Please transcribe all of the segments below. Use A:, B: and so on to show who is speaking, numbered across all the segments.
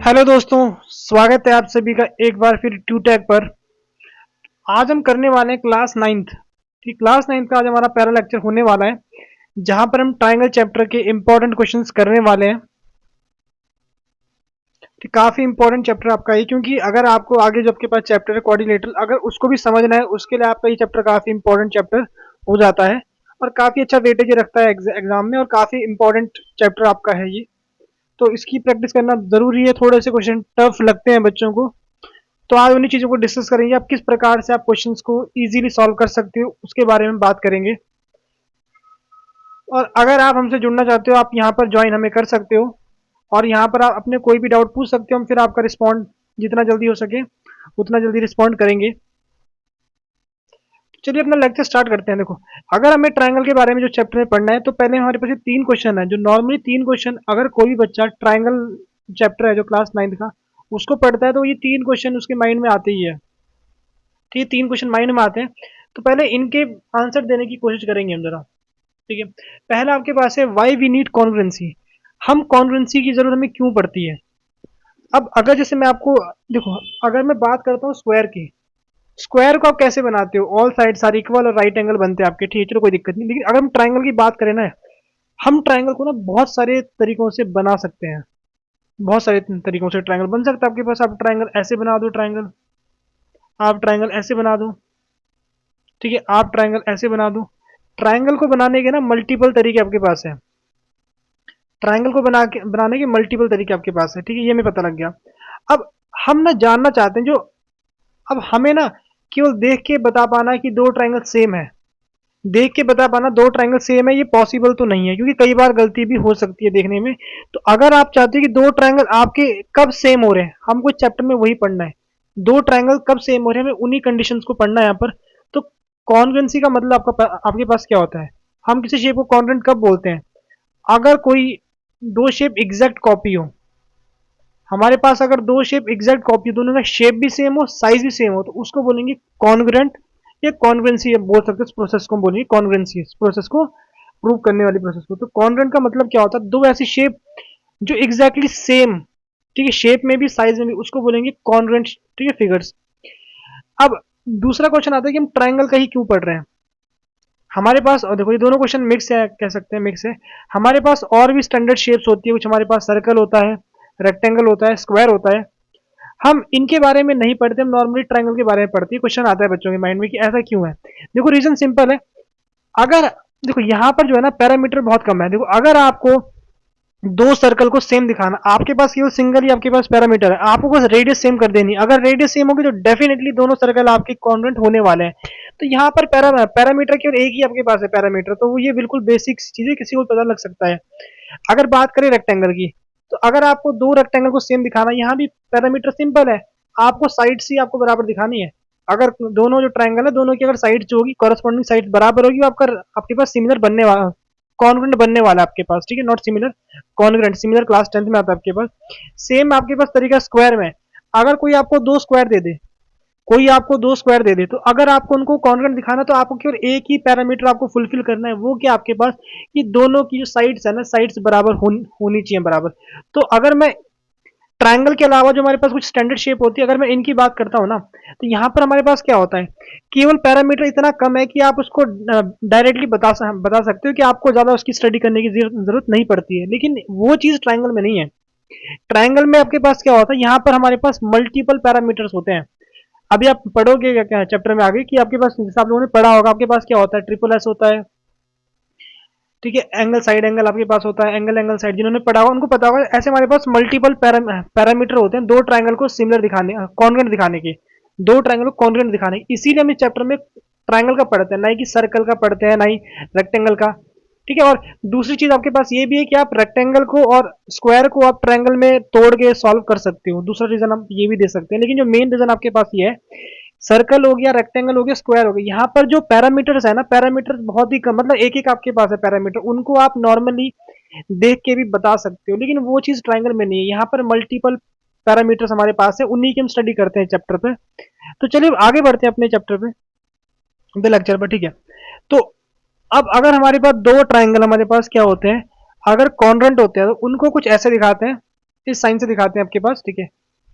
A: Hello दोस्तों, स्वागत है आप सभी का एक बार फिर ट्यूटैग पर। आज हम करने वाले हैं क्लास नाइन्थ। ठीक, क्लास नाइन्थ का आज हमारा पहला लेक्चर होने वाला है, जहां पर हम ट्रायंगल चैप्टर के इंपॉर्टेंट क्वेश्चंस करने वाले हैं। ठीक, काफी इंपॉर्टेंट चैप्टर आपका है, क्योंकि अगर आपको आगे जो आपके पास चैप्टर है कोऑर्डिनेटर, अगर उसको भी समझना है, उसके लिए आपका ये चैप्टर काफी इंपॉर्टेंट चैप्टर हो जाता है और काफी अच्छा वेटेज रखता है एग्जाम में, और काफी इंपॉर्टेंट चैप्टर आपका है ये। तो इसकी प्रैक्टिस करना जरूरी है। थोड़े से क्वेश्चन टफ लगते हैं बच्चों को, तो आज उन्हीं चीज़ों को डिस्कस करेंगे। आप किस प्रकार से आप क्वेश्चंस को इजीली सॉल्व कर सकते हो, उसके बारे में बात करेंगे। और अगर आप हमसे जुड़ना चाहते हो, आप यहाँ पर ज्वाइन हमें कर सकते हो, और यहाँ पर आप अपने कोई भी डाउट पूछ सकते हो। हम फिर आपका रिस्पॉन्ड जितना जल्दी हो सके उतना जल्दी रिस्पॉन्ड करेंगे। चलिए अपना लेक्चर स्टार्ट करते हैं। देखो, अगर हमें ट्रायंगल के बारे में जो चैप्टर में पढ़ना है, तो पहले हमारे पास ये 3 क्वेश्चन है, जो नॉर्मली 3 क्वेश्चन अगर कोई भी बच्चा ट्रायंगल चैप्टर है जो क्लास 9 का उसको पढ़ता है, तो ये 3 क्वेश्चन उसके माइंड में आते ही है। ठीक है, 3 क्वेश्चन माइंड में आते हैं, तो पहले इनके आंसर देने की कोशिश करेंगे हम जरा। ठीक है, पहला आपके पास है वाई वी नीड कॉन्ग्रुएंसी। हम कॉन्ग्रुएंसी की जरूरत हमें क्यों पड़ती है। अब अगर जैसे मैं आपको, देखो, अगर मैं बात करता हूँ स्क्वायर की, स्क्वायर को आप कैसे बनाते हो, ऑल साइड्स आर इक्वल और राइट एंगल बनते हैं आपके। ठीक है, चलो कोई दिक्कत नहीं। लेकिन अगर हम ट्राइंगल की बात करें ना, हम ट्राइंगल को ना बहुत सारे तरीकों से बना सकते हैं। बहुत सारे तरीकों से ट्राइंगल बन सकता है आपके पास। आप ट्राइंगल ऐसे बना दो, ट्राइंगल आप ट्राइंगल ऐसे बना दो। ठीक है, आप ट्राइंगल ऐसे बना दो। ट्राइंगल को बनाने के ना मल्टीपल तरीके आपके पास है। ट्राइंगल को बनाने के मल्टीपल तरीके आपके पास है। ठीक है, ये हमें पता लग गया। अब हम ना जानना चाहते हैं, जो अब हमें ना केवल देख के बता पाना कि दो ट्राइंगल सेम है, देख के बता पाना दो ट्राइंगल सेम है, ये पॉसिबल तो नहीं है, क्योंकि कई बार गलती भी हो सकती है देखने में। तो अगर आप चाहते हो कि दो ट्राइंगल आपके कब सेम हो रहे हैं, हमको चैप्टर में वही पढ़ना है। दो ट्राइंगल कब सेम हो रहे हैं, हमें उन्हीं कंडीशंस को पढ़ना है यहाँ पर। तो कॉन्ग्रुएंसी का मतलब आपके पास क्या होता है। हम किसी शेप को कॉन्ग्रुएंट कब बोलते हैं, अगर कोई दो शेप एग्जैक्ट कॉपी हो। हमारे पास अगर दो शेप एग्जैक्ट कॉपी, दोनों का शेप भी सेम हो, साइज भी सेम हो, तो उसको बोलेंगे कॉन्ग्रुएंट या कॉन्ग्रुएंसी बोल सकते हैं। इस प्रोसेस को बोलेंगे कॉन्ग्रुएंसी, इस प्रोसेस को प्रूव करने वाली प्रोसेस को। तो कॉन्ग्रुएंट का मतलब क्या होता है, दो ऐसी शेप जो एग्जैक्टली सेम, ठीक है, शेप में भी साइज में भी, उसको बोलेंगे कॉन्ग्रुएंट। ठीक है, फिगर्स। अब दूसरा क्वेश्चन आता है कि हम ट्राइंगल का ही क्यों पढ़ रहे हैं। हमारे पास, और देखो ये दोनों क्वेश्चन मिक्स है, कह सकते हैं मिक्स है। हमारे पास और भी स्टैंडर्ड शेप्स होती है, कुछ हमारे पास सर्कल होता है, रेक्टेंगल होता है, स्क्वायर होता है। हम इनके बारे में नहीं पढ़ते, हम नॉर्मली ट्रायंगल के बारे में पढ़ते हैं। क्वेश्चन आता है बच्चों के माइंड में कि ऐसा क्यों है। देखो रीजन सिंपल है। अगर देखो यहाँ पर जो है ना पैरामीटर बहुत कम है। देखो अगर आपको दो सर्कल को सेम दिखाना, आपके पास केवल सिंगल ही आपके पास पैरामीटर है, आपको बस रेडियस सेम कर देनी। अगर रेडियस सेम होगी तो डेफिनेटली दोनों सर्कल आपके कॉन्ग्रुएंट होने वाले हैं। तो यहाँ पर पैरामीटर केवल एक ही आपके पास है पैरामीटर, तो ये बिल्कुल बेसिक चीज है, किसी को पता लग सकता है। अगर बात करें रेक्टेंगल की, तो अगर आपको दो रेक्टेंगल को सेम दिखाना, यहाँ भी पैरामीटर सिंपल है, आपको साइड ही आपको बराबर दिखानी है। अगर दोनों जो ट्रायंगल है, दोनों की अगर साइड जो होगी, कॉरेस्पॉन्डिंग साइड बराबर होगी, आपका आपके पास सिमिलर बनने वाला, कॉन्ग्रुएंट बनने वाला आपके पास। ठीक है, not similar, congruent. Similar class 10th में आता है आपके पास। सेम आपके पास तरीका स्क्वायर में, अगर कोई आपको दो स्क्वायर दे दे, कोई आपको दो स्क्वायर दे दे, तो अगर आपको उनको कॉन्ग्रुएंट दिखाना, तो आपको केवल एक ही पैरामीटर आपको फुलफिल करना है। वो क्या आपके पास, कि दोनों की जो साइड्स है ना, साइड्स बराबर होनी चाहिए, बराबर। तो अगर मैं ट्रायंगल के अलावा जो हमारे पास कुछ स्टैंडर्ड शेप होती है, अगर मैं इनकी बात करता हूँ ना, तो यहाँ पर हमारे पास क्या होता है, केवल पैरामीटर इतना कम है कि आप उसको डायरेक्टली बता सकते हो, कि आपको ज्यादा उसकी स्टडी करने की जरूरत नहीं पड़ती है। लेकिन वो चीज ट्रायंगल में नहीं है। ट्रायंगल में आपके पास क्या होता है, यहाँ पर हमारे पास मल्टीपल पैरामीटर्स होते हैं। अभी आप पढ़ोगे क्या क्या चैप्टर में आगे, कि आपके पास, जैसे आप लोगों ने पढ़ा होगा, आपके पास क्या होता है, ट्रिपल एस होता है। ठीक है, एंगल साइड एंगल आपके पास होता है, एंगल एंगल साइड, जिन्होंने पढ़ा होगा उनको पता होगा। ऐसे हमारे पास मल्टीपल पैरामीटर होते हैं दो ट्रायंगल को सिमिलर दिखाने, कॉन्ग्रुएंट दिखाने के, दो ट्रायंगल को कॉन्ग्रुएंट दिखाने के। इसीलिए हम इस चैप्टर में ट्रायंगल का पढ़ते हैं, ना कि सर्कल का पढ़ते हैं, ना ही रेक्टेंगल का। ठीक है, और दूसरी चीज आपके पास ये भी है कि आप रेक्टेंगल को और स्क्वायर को आप ट्रायंगल में तोड़ के सॉल्व कर सकते हो। दूसरा रीजन हम ये भी दे सकते हैं, लेकिन जो मेन रीजन आपके पास ये है, सर्कल हो गया, रेक्टेंगल हो गया, स्क्वायर हो गया, यहाँ पर जो पैरामीटर्स है ना, पैरामीटर्स बहुत ही कम, मतलब एक एक आपके पास है पैरामीटर, उनको आप नॉर्मली देख के भी बता सकते हो। लेकिन वो चीज ट्रायंगल में नहीं है। यहाँ पर मल्टीपल पैरामीटर्स हमारे पास है, उन्हीं की हम स्टडी करते हैं चैप्टर पे। तो चलिए आगे बढ़ते हैं अपने चैप्टर पे, अपने लेक्चर पर। ठीक है, तो अब अगर हमारे पास दो ट्रायंगल हमारे पास क्या होते हैं, अगर कॉन्ग्रुएंट होते हैं, तो उनको कुछ ऐसे दिखाते हैं। इस साइन से दिखाते हैं आपके पास, ठीक है।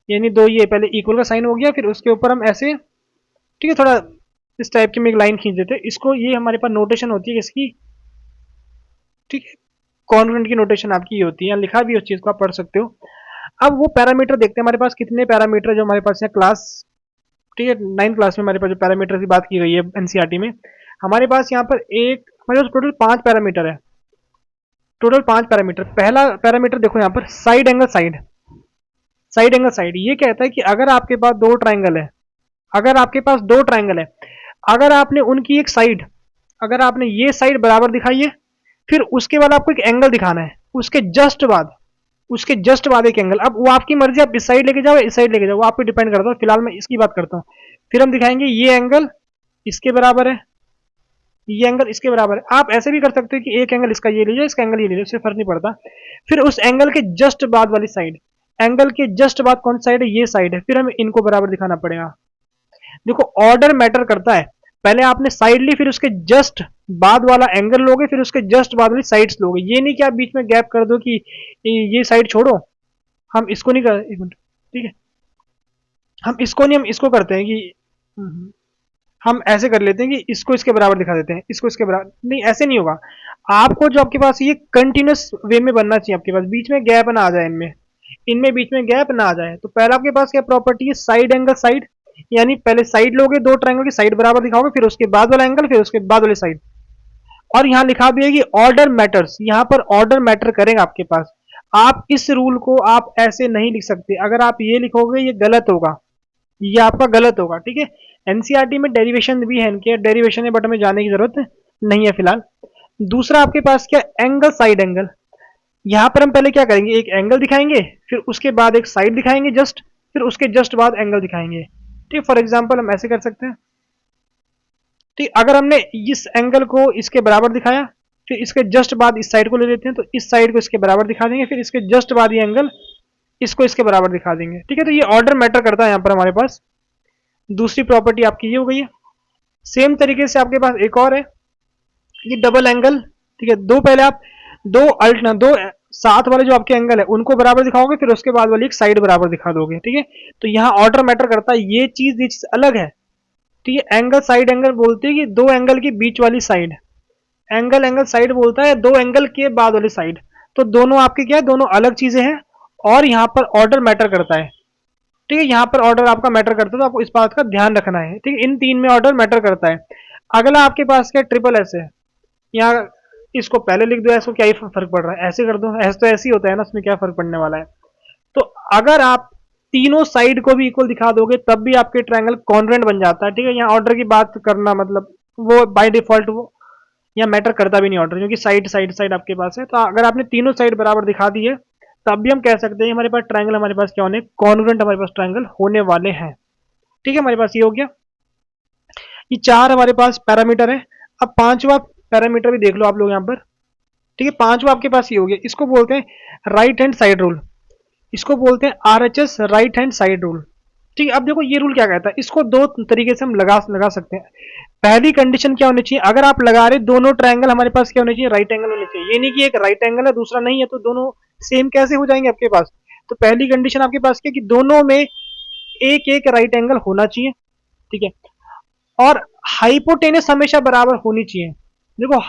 A: यानी दो ये पहले इक्वल का साइन हो गया, फिर उसके ऊपर हम ऐसे, ठीक है, थोड़ा इस टाइप की में एक लाइन खींच देते हैं इसको। ये हमारे पास नोटेशन होती है किसकी, ठीक है, कॉन्ग्रुएंट की नोटेशन आपकी ये होती है, लिखा भी है उस चीज को, आप पढ़ सकते हो। अब वो पैरामीटर देखते हैं हमारे पास कितने पैरामीटर जो हमारे पास है क्लास, ठीक है, 9th क्लास में हमारे पास जो पैरामीटर की बात की गई है एनसीईआरटी में, हमारे पास यहाँ पर एक हमारे पास टोटल 5 पैरामीटर है। Total 5 parameter. पहला पैरामीटर देखो यहाँ पर side angle side. Side angle side ये कहता है कि अगर आपके पास दो ट्राइंगल है, अगर आपके पास दो ट्राइंगल है, अगर आपने उनकी एक साइड, अगर आपने ये साइड बराबर दिखाई है, फिर उसके बाद आपको एक एंगल दिखाना है, उसके जस्ट बाद, उसके जस्ट बाद एक एंगल। अब वो आपकी मर्जी, आप इस साइड लेके जाओ इस साइड लेके जाओ, वो आप पे डिपेंड करता है। फिलहाल मैं इसकी बात करता हूँ। फिर हम दिखाएंगे ये एंगल इसके बराबर है, ये एंगल इसके बराबर है। आप ऐसे भी कर सकते हो कि एक एंगल इसका ये लीजिए, इसका एंगल ये लीजिए, उससे फर्क नहीं पड़ता। फिर उस एंगल के जस्ट बाद वाली साइड, एंगल के जस्ट बाद कौन सा साइड है, ये साइड है, फिर हमें इनको बराबर दिखाना पड़ेगा। देखो ऑर्डर मैटर करता है। पहले आपने साइड ली, फिर उसके जस्ट बाद वाला एंगल लोगे, फिर उसके जस्ट बाद वाली साइड्स लोगे। ये नहीं कि आप बीच में गैप कर दो कि ये साइड छोड़ो, हम इसको नहीं कर, एक मिनट, ठीक है, हम इसको नहीं, हम इसको करते हैं कि हम ऐसे कर लेते हैं कि इसको इसके बराबर दिखा देते हैं, इसको इसके बराबर नहीं, ऐसे नहीं होगा। आपको जो आपके पास ये कंटिन्यूस वे में बनना चाहिए, आपके पास बीच में गैप ना आ जाए, इनमें इनमें बीच में गैप ना आ जाए। तो पहला आपके पास क्या प्रॉपर्टी है, साइड एंगल साइड, यानी पहले साइड लोगे, दो ट्रायंगल की साइड बराबर दिखाओगे, फिर उसके बाद वाला एंगल, फिर उसके बाद वाली साइड। और यहाँ लिखा भी है कि ऑर्डर मैटर्स, यहाँ पर ऑर्डर मैटर करेगा आपके पास। आप इस रूल को आप ऐसे नहीं लिख सकते, अगर आप ये लिखोगे ये गलत होगा, ये आपका गलत होगा, ठीक है। एनसीईआरटी में डेरिवेशन भी है इनके, डेरिवेशन है बट हमें जाने की जरूरत नहीं है फिलहाल। दूसरा आपके पास क्या, एंगल साइड एंगल। यहां पर हम पहले क्या करेंगे, एक एंगल दिखाएंगे, फिर उसके बाद एक साइड दिखाएंगे जस्ट, फिर उसके जस्ट बाद एंगल दिखाएंगे, ठीक। फॉर एग्जांपल हम ऐसे कर सकते हैं, ठीक। अगर हमने इस एंगल को इसके बराबर दिखाया, फिर इसके जस्ट बाद इस साइड को ले लेते हैं, तो इस साइड को इसके बराबर दिखा देंगे, फिर इसके जस्ट बाद ये एंगल इसको इसके बराबर दिखा देंगे, ठीक है। तो ये ऑर्डर मैटर करता है यहाँ पर हमारे पास। दूसरी प्रॉपर्टी आपकी ये हो गई है। सेम तरीके से आपके पास एक और है, ये डबल एंगल, ठीक है। दो पहले आप दो अल्ट दो साथ वाले जो आपके एंगल है उनको बराबर दिखाओगे, फिर उसके बाद वाली एक साइड बराबर दिखा दोगे, ठीक है। तो यहाँ ऑर्डर मैटर करता है, ये चीज अलग है, ठीक है। एंगल साइड एंगल बोलते हैं कि दो एंगल के बीच वाली साइड, एंगल एंगल साइड बोलता है दो एंगल के बाद वाली साइड। तो दोनों आपके क्या है, दोनों अलग चीजें हैं, और यहाँ पर ऑर्डर मैटर करता है, ठीक है। यहाँ पर ऑर्डर आपका मैटर करता है, तो आपको इस बात का ध्यान रखना है, ठीक है। इन तीन में ऑर्डर मैटर करता है। अगला आपके पास क्या, ट्रिपल एस है। यहाँ इसको पहले लिख दो, इसको क्या ही फर्क पड़ रहा है, ऐसे कर दो, ऐसे तो ऐसे ही होता है ना, उसमें क्या फर्क पड़ने वाला है। तो अगर आप तीनों साइड को भी इक्वल दिखा दोगे तब भी आपके ट्रायंगल कॉन्ग्रुएंट बन जाता है, ठीक है। यहाँ ऑर्डर की बात करना मतलब वो बाय डिफॉल्ट वो यहाँ मैटर करता भी नहीं ऑर्डर, क्योंकि साइड साइड साइड आपके पास है। तो अगर आपने तीनों साइड बराबर दिखा दी है तब भी हम कह सकते हैं हमारे पास ट्रायंगल, हमारे पास क्या होने, कॉन्ग्रुएंट हमारे पास ट्रायंगल होने वाले हैं, ठीक है। हमारे पास ये हो गया, ये चार हमारे पास पैरामीटर है। अब पांचवा पैरामीटर भी देख लो आप लोग यहाँ पर, ठीक है। पांचवा आपके पास ये हो गया, इसको बोलते हैं राइट हैंड साइड रूल, इसको बोलते हैं RHS, right hand side rule, ठीक है। अब देखो ये रूल क्या कहता है, इसको दो तरीके से हम लगा सकते हैं। पहली कंडीशन क्या होनी चाहिए, अगर आप लगा रहे दोनों ट्रायंगल हमारे पास क्या होने चाहिए, राइट एंगल होने चाहिए। ये नहीं कि एक राइट एंगल है दूसरा नहीं है, तो दोनों सेम कैसे हो जाएंगे आपके पास। तो पहली कंडीशन आपके पास क्या, कि दोनों में एक एक राइट एंगल होना चाहिए, ठीक है। और हाइपोटेनस हमेशा बराबर होनी चाहिए। देखो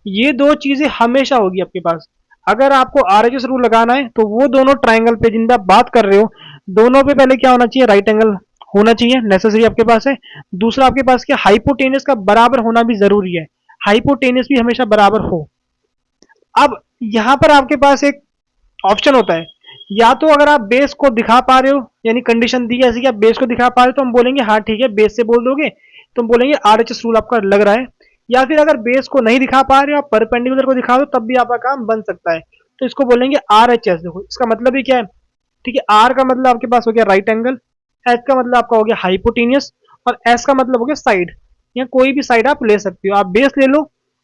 A: ये दो चीजें हमेशा होगी आपके पास। अगर आपको आरएचएस रूल लगाना है तो वो दोनों ट्रायंगल पे जिनका बात कर रहे हो, दोनों पे पहले क्या होना चाहिए, राइट एंगल होना चाहिए, नेसेसरी आपके पास है। दूसरा आपके पास क्या, हाइपोटेनस का बराबर होना भी जरूरी है, हाइपोटेनस भी हमेशा बराबर हो। अब यहां पर आपके पास एक ऑप्शन होता है, या तो अगर आप बेस को दिखा पा रहे हो, यानी कंडीशन दी है ऐसी कि आप बेस को दिखा पा रहे हो, तो हम बोलेंगे हाँ ठीक है, बेस से बोल दोगे तो हम बोलेंगे आरएचएस रूल आपका लग रहा है। या फिर अगर बेस को नहीं दिखा पा रहे हो, आप परपेंडिकुलर को दिखा दो तब भी आपका काम बन सकता है, तो इसको बोलेंगे आरएचएस। देखो इसका मतलब ही क्या है, ठीक है। आर का मतलब आपके पास हो गया राइट एंगल, एच का मतलब आपका हो गया हाइपोटेनियस, और एस का मतलब हो गया साइड। या कोई भी साइड आप ले सकते हो, आप बेस ले लो,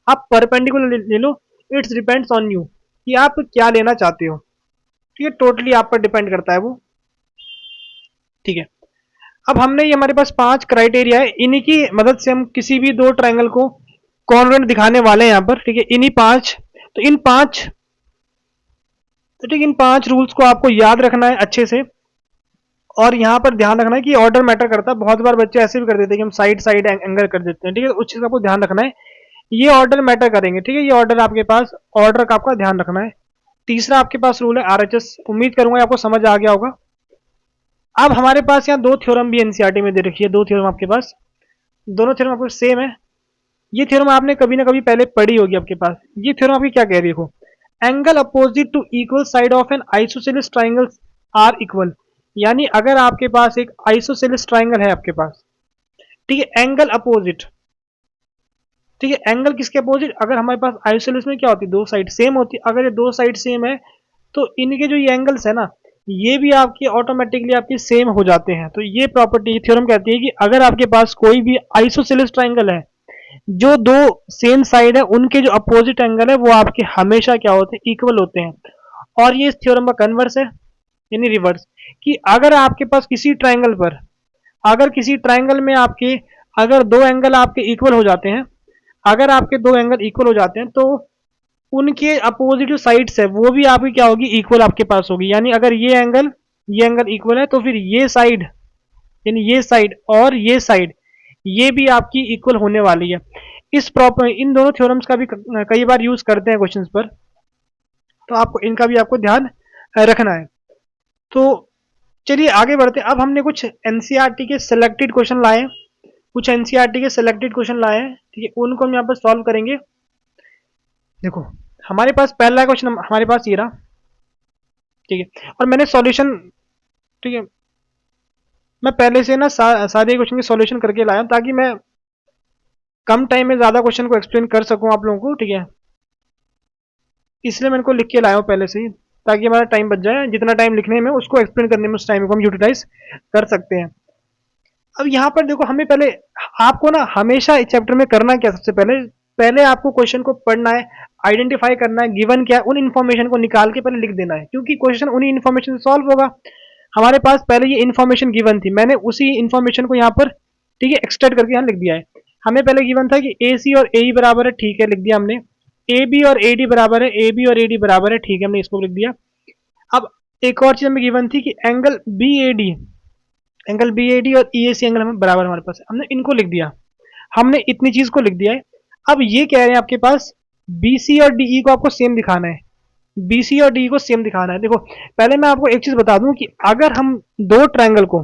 A: आप परपेंडिकुलर ले लो, इट्स डिपेंड्स ऑन यू कि आप क्या लेना चाहते हो, ठीक है। टोटली आप पर डिपेंड करता है वो, ठीक है। अब हमने ये हमारे पास 5 क्राइटेरिया है, इन्हीं की मदद से हम किसी भी दो ट्रायंगल को कॉन्ग्रुएंट दिखाने वाले हैं यहाँ पर, ठीक है। इन्हीं 5, तो इन 5 तो ठीक, इन 5 रूल्स को आपको याद रखना है अच्छे से। और यहाँ पर ध्यान रखना है कि ऑर्डर मैटर करता है। बहुत बार बच्चे ऐसे भी कर देते हैं कि हम साइड साइड एंगल कर देते हैं, ठीक है। उस चीज़ का आपको ध्यान रखना है, ये ऑर्डर मैटर करेंगे, ठीक है। ये ऑर्डर आपके पास, ऑर्डर का आपका ध्यान रखना है। तीसरा आपके पास रूल है आरएचएस। उम्मीद करूंगा आपको समझ आ गया होगा। अब हमारे पास यहाँ 2 थ्योरम भी एनसीईआरटी में दे रखी है, 2 थ्योरम आपके पास, दोनों थ्योरम आपके सेम है। ये थ्योरम आपने कभी ना कभी पहले पढ़ी होगी आपके पास। ये थ्योरम आपकी क्या कह रही है, देखो, angle opposite to equal side of an isosceles triangle are equal. यानी अगर आपके पास एक आइसोसेलेस ट्राइंगल है आपके पास, ठीक है, एंगल अपोजिट, ठीक है, एंगल किसके अपोजिट, अगर हमारे पास आइसोसेलेस में क्या होती है, दो साइड सेम होती है। अगर ये दो साइड सेम है तो इनके जो ये एंगल्स है ना, ये भी आपकी ऑटोमेटिकली आपकी सेम हो जाते हैं। तो ये प्रॉपर्टी थ्योरम कहती है कि अगर आपके पास कोई भी आइसोसेलेस ट्राइंगल है, जो दो सेम साइड है, उनके जो अपोजिट एंगल है वो आपके हमेशा क्या होते हैं, इक्वल होते हैं। और ये इस थ्योरम का कन्वर्स है, यानी रिवर्स, कि अगर आपके पास किसी ट्राइंगल पर, अगर किसी ट्राइंगल में आपके, अगर दो एंगल आपके इक्वल हो जाते हैं, अगर आपके दो एंगल इक्वल हो जाते हैं, तो उनके अपोजिट जो साइड्स है वो भी आपकी क्या होगी, इक्वल आपके पास होगी। यानी अगर ये एंगल इक्वल है, तो फिर ये साइड, यानी ये साइड और ये साइड, ये भी आपकी इक्वल होने वाली है। इस प्रॉपर, इन दोनों थ्योरम्स का भी कई बार यूज करते हैं क्वेश्चंस पर, तो आपको इनका भी आपको ध्यान रखना है। तो चलिए आगे बढ़ते हैं। अब हमने कुछ एनसीईआरटी के सिलेक्टेड क्वेश्चन लाए हैं, कुछ एनसीईआरटी के सिलेक्टेड क्वेश्चन लाए हैं, ठीक है, उनको हम यहाँ पर सॉल्व करेंगे। देखो, हमारे पास पहला क्वेश्चन हमारे पास ये रहा, ठीक है, और मैंने सॉल्यूशन, ठीक है, मैं पहले से ना सारे क्वेश्चन के सॉल्यूशन करके लाया हूं, ताकि मैं कम टाइम में ज्यादा क्वेश्चन को एक्सप्लेन कर सकूं आप लोगों को, ठीक है। इसलिए मैं इनको लिख के लाया हूं पहले से ही, ताकि हमारा टाइम बच जाए। जितना टाइम लिखने में, उसको एक्सप्लेन करने में, उस टाइम को हम यूटिलाइज कर सकते हैं। अब यहाँ पर देखो, हमें पहले, आपको ना हमेशा इस चैप्टर में करना क्या, सबसे पहले पहले आपको क्वेश्चन को पढ़ना है, आइडेंटिफाई करना है, गिवन क्या है, उन इन्फॉर्मेशन को निकाल के पहले लिख देना है, क्योंकि क्वेश्चन उन्हीं इन्फॉर्मेशन से सॉल्व होगा। हमारे पास पहले ये इन्फॉर्मेशन गिवन थी, मैंने उसी इन्फॉर्मेशन को यहाँ पर, ठीक है, एक्सट्रैक्ट करके यहाँ लिख दिया है। हमें पहले गिवन था कि ए सी और ए बराबर है, ठीक है, लिख दिया हमने। ए बी और ए डी बराबर है, ए बी और ए डी बराबर है, ठीक है, हमने इसको लिख दिया। अब एक और चीज हमें गिवन थी कि angle B A D, angle B A D और ई ए सी एंगल हमें बराबर हमारे पास है, हमने इनको लिख दिया। हमने इतनी चीज को लिख दिया है। अब ये कह रहे हैं आपके पास बी सी और डी ई को आपको सेम दिखाना है, बी सी और डी को सेम दिखाना है। देखो, पहले मैं आपको एक चीज बता दूं कि अगर हम दो ट्रायंगल को,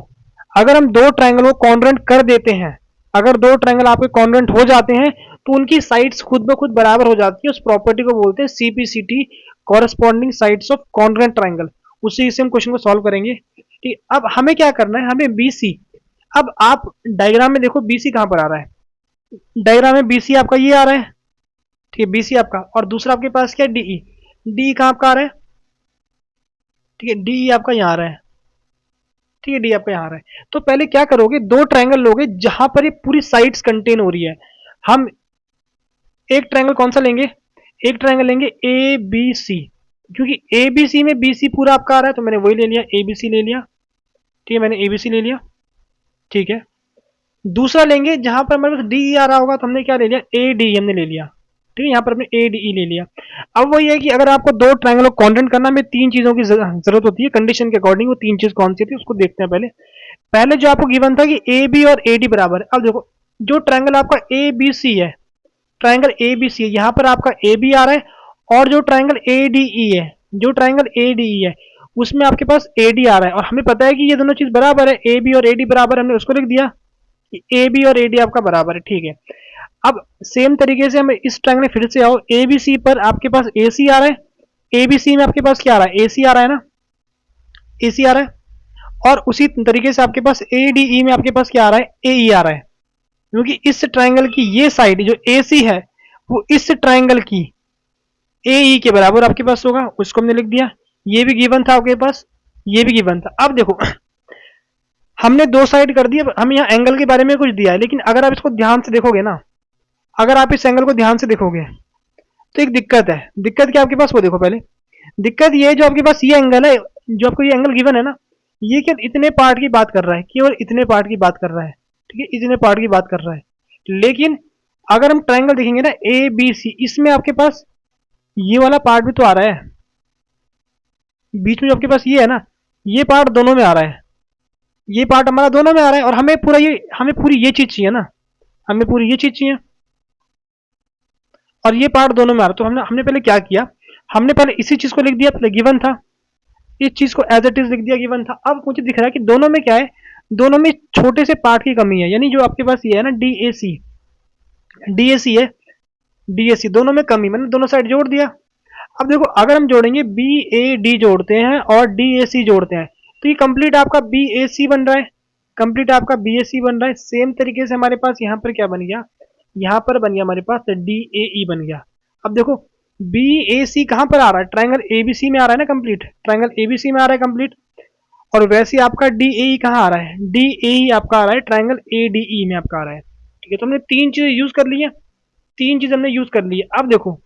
A: अगर हम दो ट्रायंगल को कॉन्ग्रुएंट कर देते हैं, अगर दो ट्रायंगल आपके कॉन्ग्रुएंट हो जाते हैं, तो उनकी साइड्स खुद ब खुद बराबर हो जाती है। उस प्रॉपर्टी को बोलते हैं CPCT, corresponding sides of congruent triangle. उसी से हम क्वेश्चन को सॉल्व करेंगे, ठीक। अब हमें क्या करना है, हमें बीसी, अब आप डायग्राम में देखो बीसी कहां पर आ रहा है, डायग्राम में बीसी आपका ये आ रहा है, ठीक है, बीसी आपका, और दूसरा आपके पास क्या है, डीई, डी कहां आपका आ रहा है, ठीक है, डी आपका यहाँ आ रहा है, ठीक है, डी आपका यहाँ आ रहा है। तो पहले क्या करोगे, दो ट्रायंगल लोगे जहां पर ये पूरी साइड्स कंटेन हो रही है। हम एक ट्रायंगल कौन सा लेंगे, एक ट्रायंगल लेंगे ए बी सी, क्योंकि ए बी सी में बी सी पूरा आपका आ रहा है, तो मैंने वही ले लिया, ए बी सी ले लिया, ठीक है, मैंने ए बी सी ले लिया, ठीक है। दूसरा लेंगे जहां पर हमारे पास डी आ रहा होगा, तो हमने क्या ले लिया, ए डी हमने ले लिया, ठीक है, यहाँ पर हमने ए डी ई ले लिया। अब वही है कि अगर आपको दो ट्रायंगल को कॉन्टेंट करना, में तीन चीजों की जरूरत होती है कंडीशन के अकॉर्डिंग। वो तीन चीज कौन सी थी उसको देखते हैं। पहले पहले जो आपको गिवन था कि ए बी और ए डी बराबर है। अब देखो, जो ट्रायंगल आपका ए बी सी है, ट्रायंगल ए बी सी है, यहाँ पर आपका ए बी आ रहा है, और जो ट्रायंगल ए डी ई है, जो ट्रायंगल ए डी ई है, उसमें आपके पास ए डी आ रहा है, और हमें पता है कि ये दोनों चीज बराबर है, ए बी और ए डी बराबर, हमने उसको लिख दिया, ए बी और ए डी आपका बराबर है, ठीक है। अब सेम तरीके से हम इस ट्रायंगल में फिर से आओ, ए बी सी पर आपके पास ए सी आ रहा है, ए बी सी में आपके पास क्या आ रहा है, ए सी आ रहा है ना, ए सी आ रहा है, और उसी तरीके से आपके पास ए डी ई में आपके पास क्या आ रहा है, ए ई आ रहा है, क्योंकि इस ट्रायंगल की ये साइड जो ए सी है, वो इस ट्रायंगल की ए ई के बराबर आपके पास होगा, उसको हमने लिख दिया। ये भी गिवन था आपके पास, ये भी गिवन था। अब देखो, हमने दो साइड कर दिया, हम यहाँ एंगल के बारे में कुछ दिया है, लेकिन अगर आप इसको ध्यान से देखोगे ना, अगर आप इस एंगल को ध्यान से देखोगे, तो एक दिक्कत है। दिक्कत क्या आपके पास, वो देखो पहले। दिक्कत ये है, जो आपके पास ये एंगल है, जो आपको ये एंगल गिवन है ना, ये क्या इतने पार्ट की बात कर रहा है, केवल इतने पार्ट की बात कर रहा है, ठीक है, इतने पार्ट की बात कर रहा है। लेकिन अगर हम ट्रायंगल देखेंगे ना ए बी सी, इसमें आपके पास ये वाला पार्ट भी तो आ रहा है, बीच में जो आपके पास ये है ना, ये पार्ट दोनों में आ रहा है, ये पार्ट हमारा दोनों में आ रहा है, और हमें पूरी ये चीज चाहिए ना, हमें पूरी ये चीज चाहिए, और ये पार्ट दोनों में आ रहा है। तो हमने हमने पहले क्या किया, हमने पहले इसी चीज को लिख दिया, पहले गिवन था, इस चीज को एज इट इज लिख दिया, गिवन था। अब मुझे दिख रहा है कि दोनों में क्या है, दोनों में छोटे से पार्ट की कमी है, यानी जो आपके पास ये है ना D A C, D A सी है, डी ए सी दोनों में कमी, मैंने दोनों साइड जोड़ दिया। अब देखो अगर हम जोड़ेंगे बी ए डी जोड़ते हैं और डी ए सी जोड़ते हैं, तो ये कंप्लीट आपका बी ए सी बन रहा है, कंप्लीट आपका बी ए सी बन रहा है। सेम तरीके से हमारे पास यहाँ पर क्या बन गया, यहाँ पर बन गया हमारे पास डी ए ई बन गया। अब देखो बी ए सी कहाँ पर आ रहा है, ट्राइंगल ए बी सी में आ रहा है ना complete, triangle A B C में आ रहा है कंप्लीट। और वैसे आपका डी ए ई कहाँ आ रहा है, डी ए ई आपका आ रहा है ट्राइंगल ए डी ई में आपका आ रहा है। ठीक है, तो हमने तीन चीजें यूज कर ली है, तीन चीज हमने यूज कर ली है। अब देखो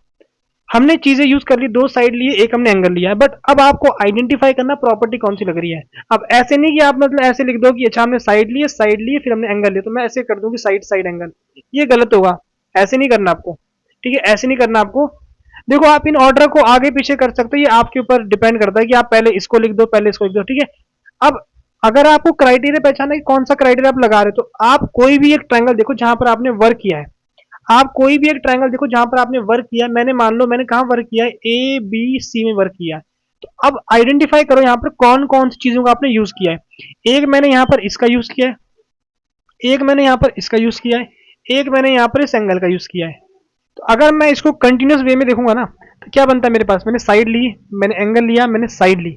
A: हमने चीजें यूज कर ली, दो साइड लिए, एक हमने एंगल लिया है, बट अब आपको आइडेंटिफाई करना प्रॉपर्टी कौन सी लग रही है। अब ऐसे नहीं कि आप मतलब ऐसे लिख दो कि अच्छा हमने साइड लिए फिर हमने एंगल लिया, तो मैं ऐसे कर दूं कि साइड साइड एंगल, ये गलत होगा, ऐसे नहीं करना आपको। ठीक है, ऐसे नहीं करना आपको। देखो आप इन ऑर्डर को आगे पीछे कर सकते हो, ये आपके ऊपर डिपेंड करता है कि आप पहले इसको लिख दो, पहले इसको लिख दो। ठीक है, अब अगर आपको क्राइटेरिया पहचाना है कि कौन सा क्राइटेरिया आप लगा रहे हो, तो आप कोई भी एक ट्रायंगल देखो जहां पर आपने वर्क किया है, आप कोई भी एक ट्रायंगल देखो जहां पर आपने वर्क किया है, मैंने मान लो मैंने कहा वर्क किया है, ए बी सी में वर्क किया है, तो अब आइडेंटिफाई करो यहाँ पर कौन कौन सी चीजों का आपने यूज किया है। एक मैंने यहाँ पर इसका यूज किया है, एक मैंने यहाँ पर इसका यूज किया है, एक मैंने यहाँ पर इस एंगल का यूज किया है। तो अगर मैं इसको कंटिन्यूस वे में देखूंगा ना, तो क्या बनता है मेरे पास, मैंने साइड ली, मैंने एंगल लिया, मैंने साइड ली,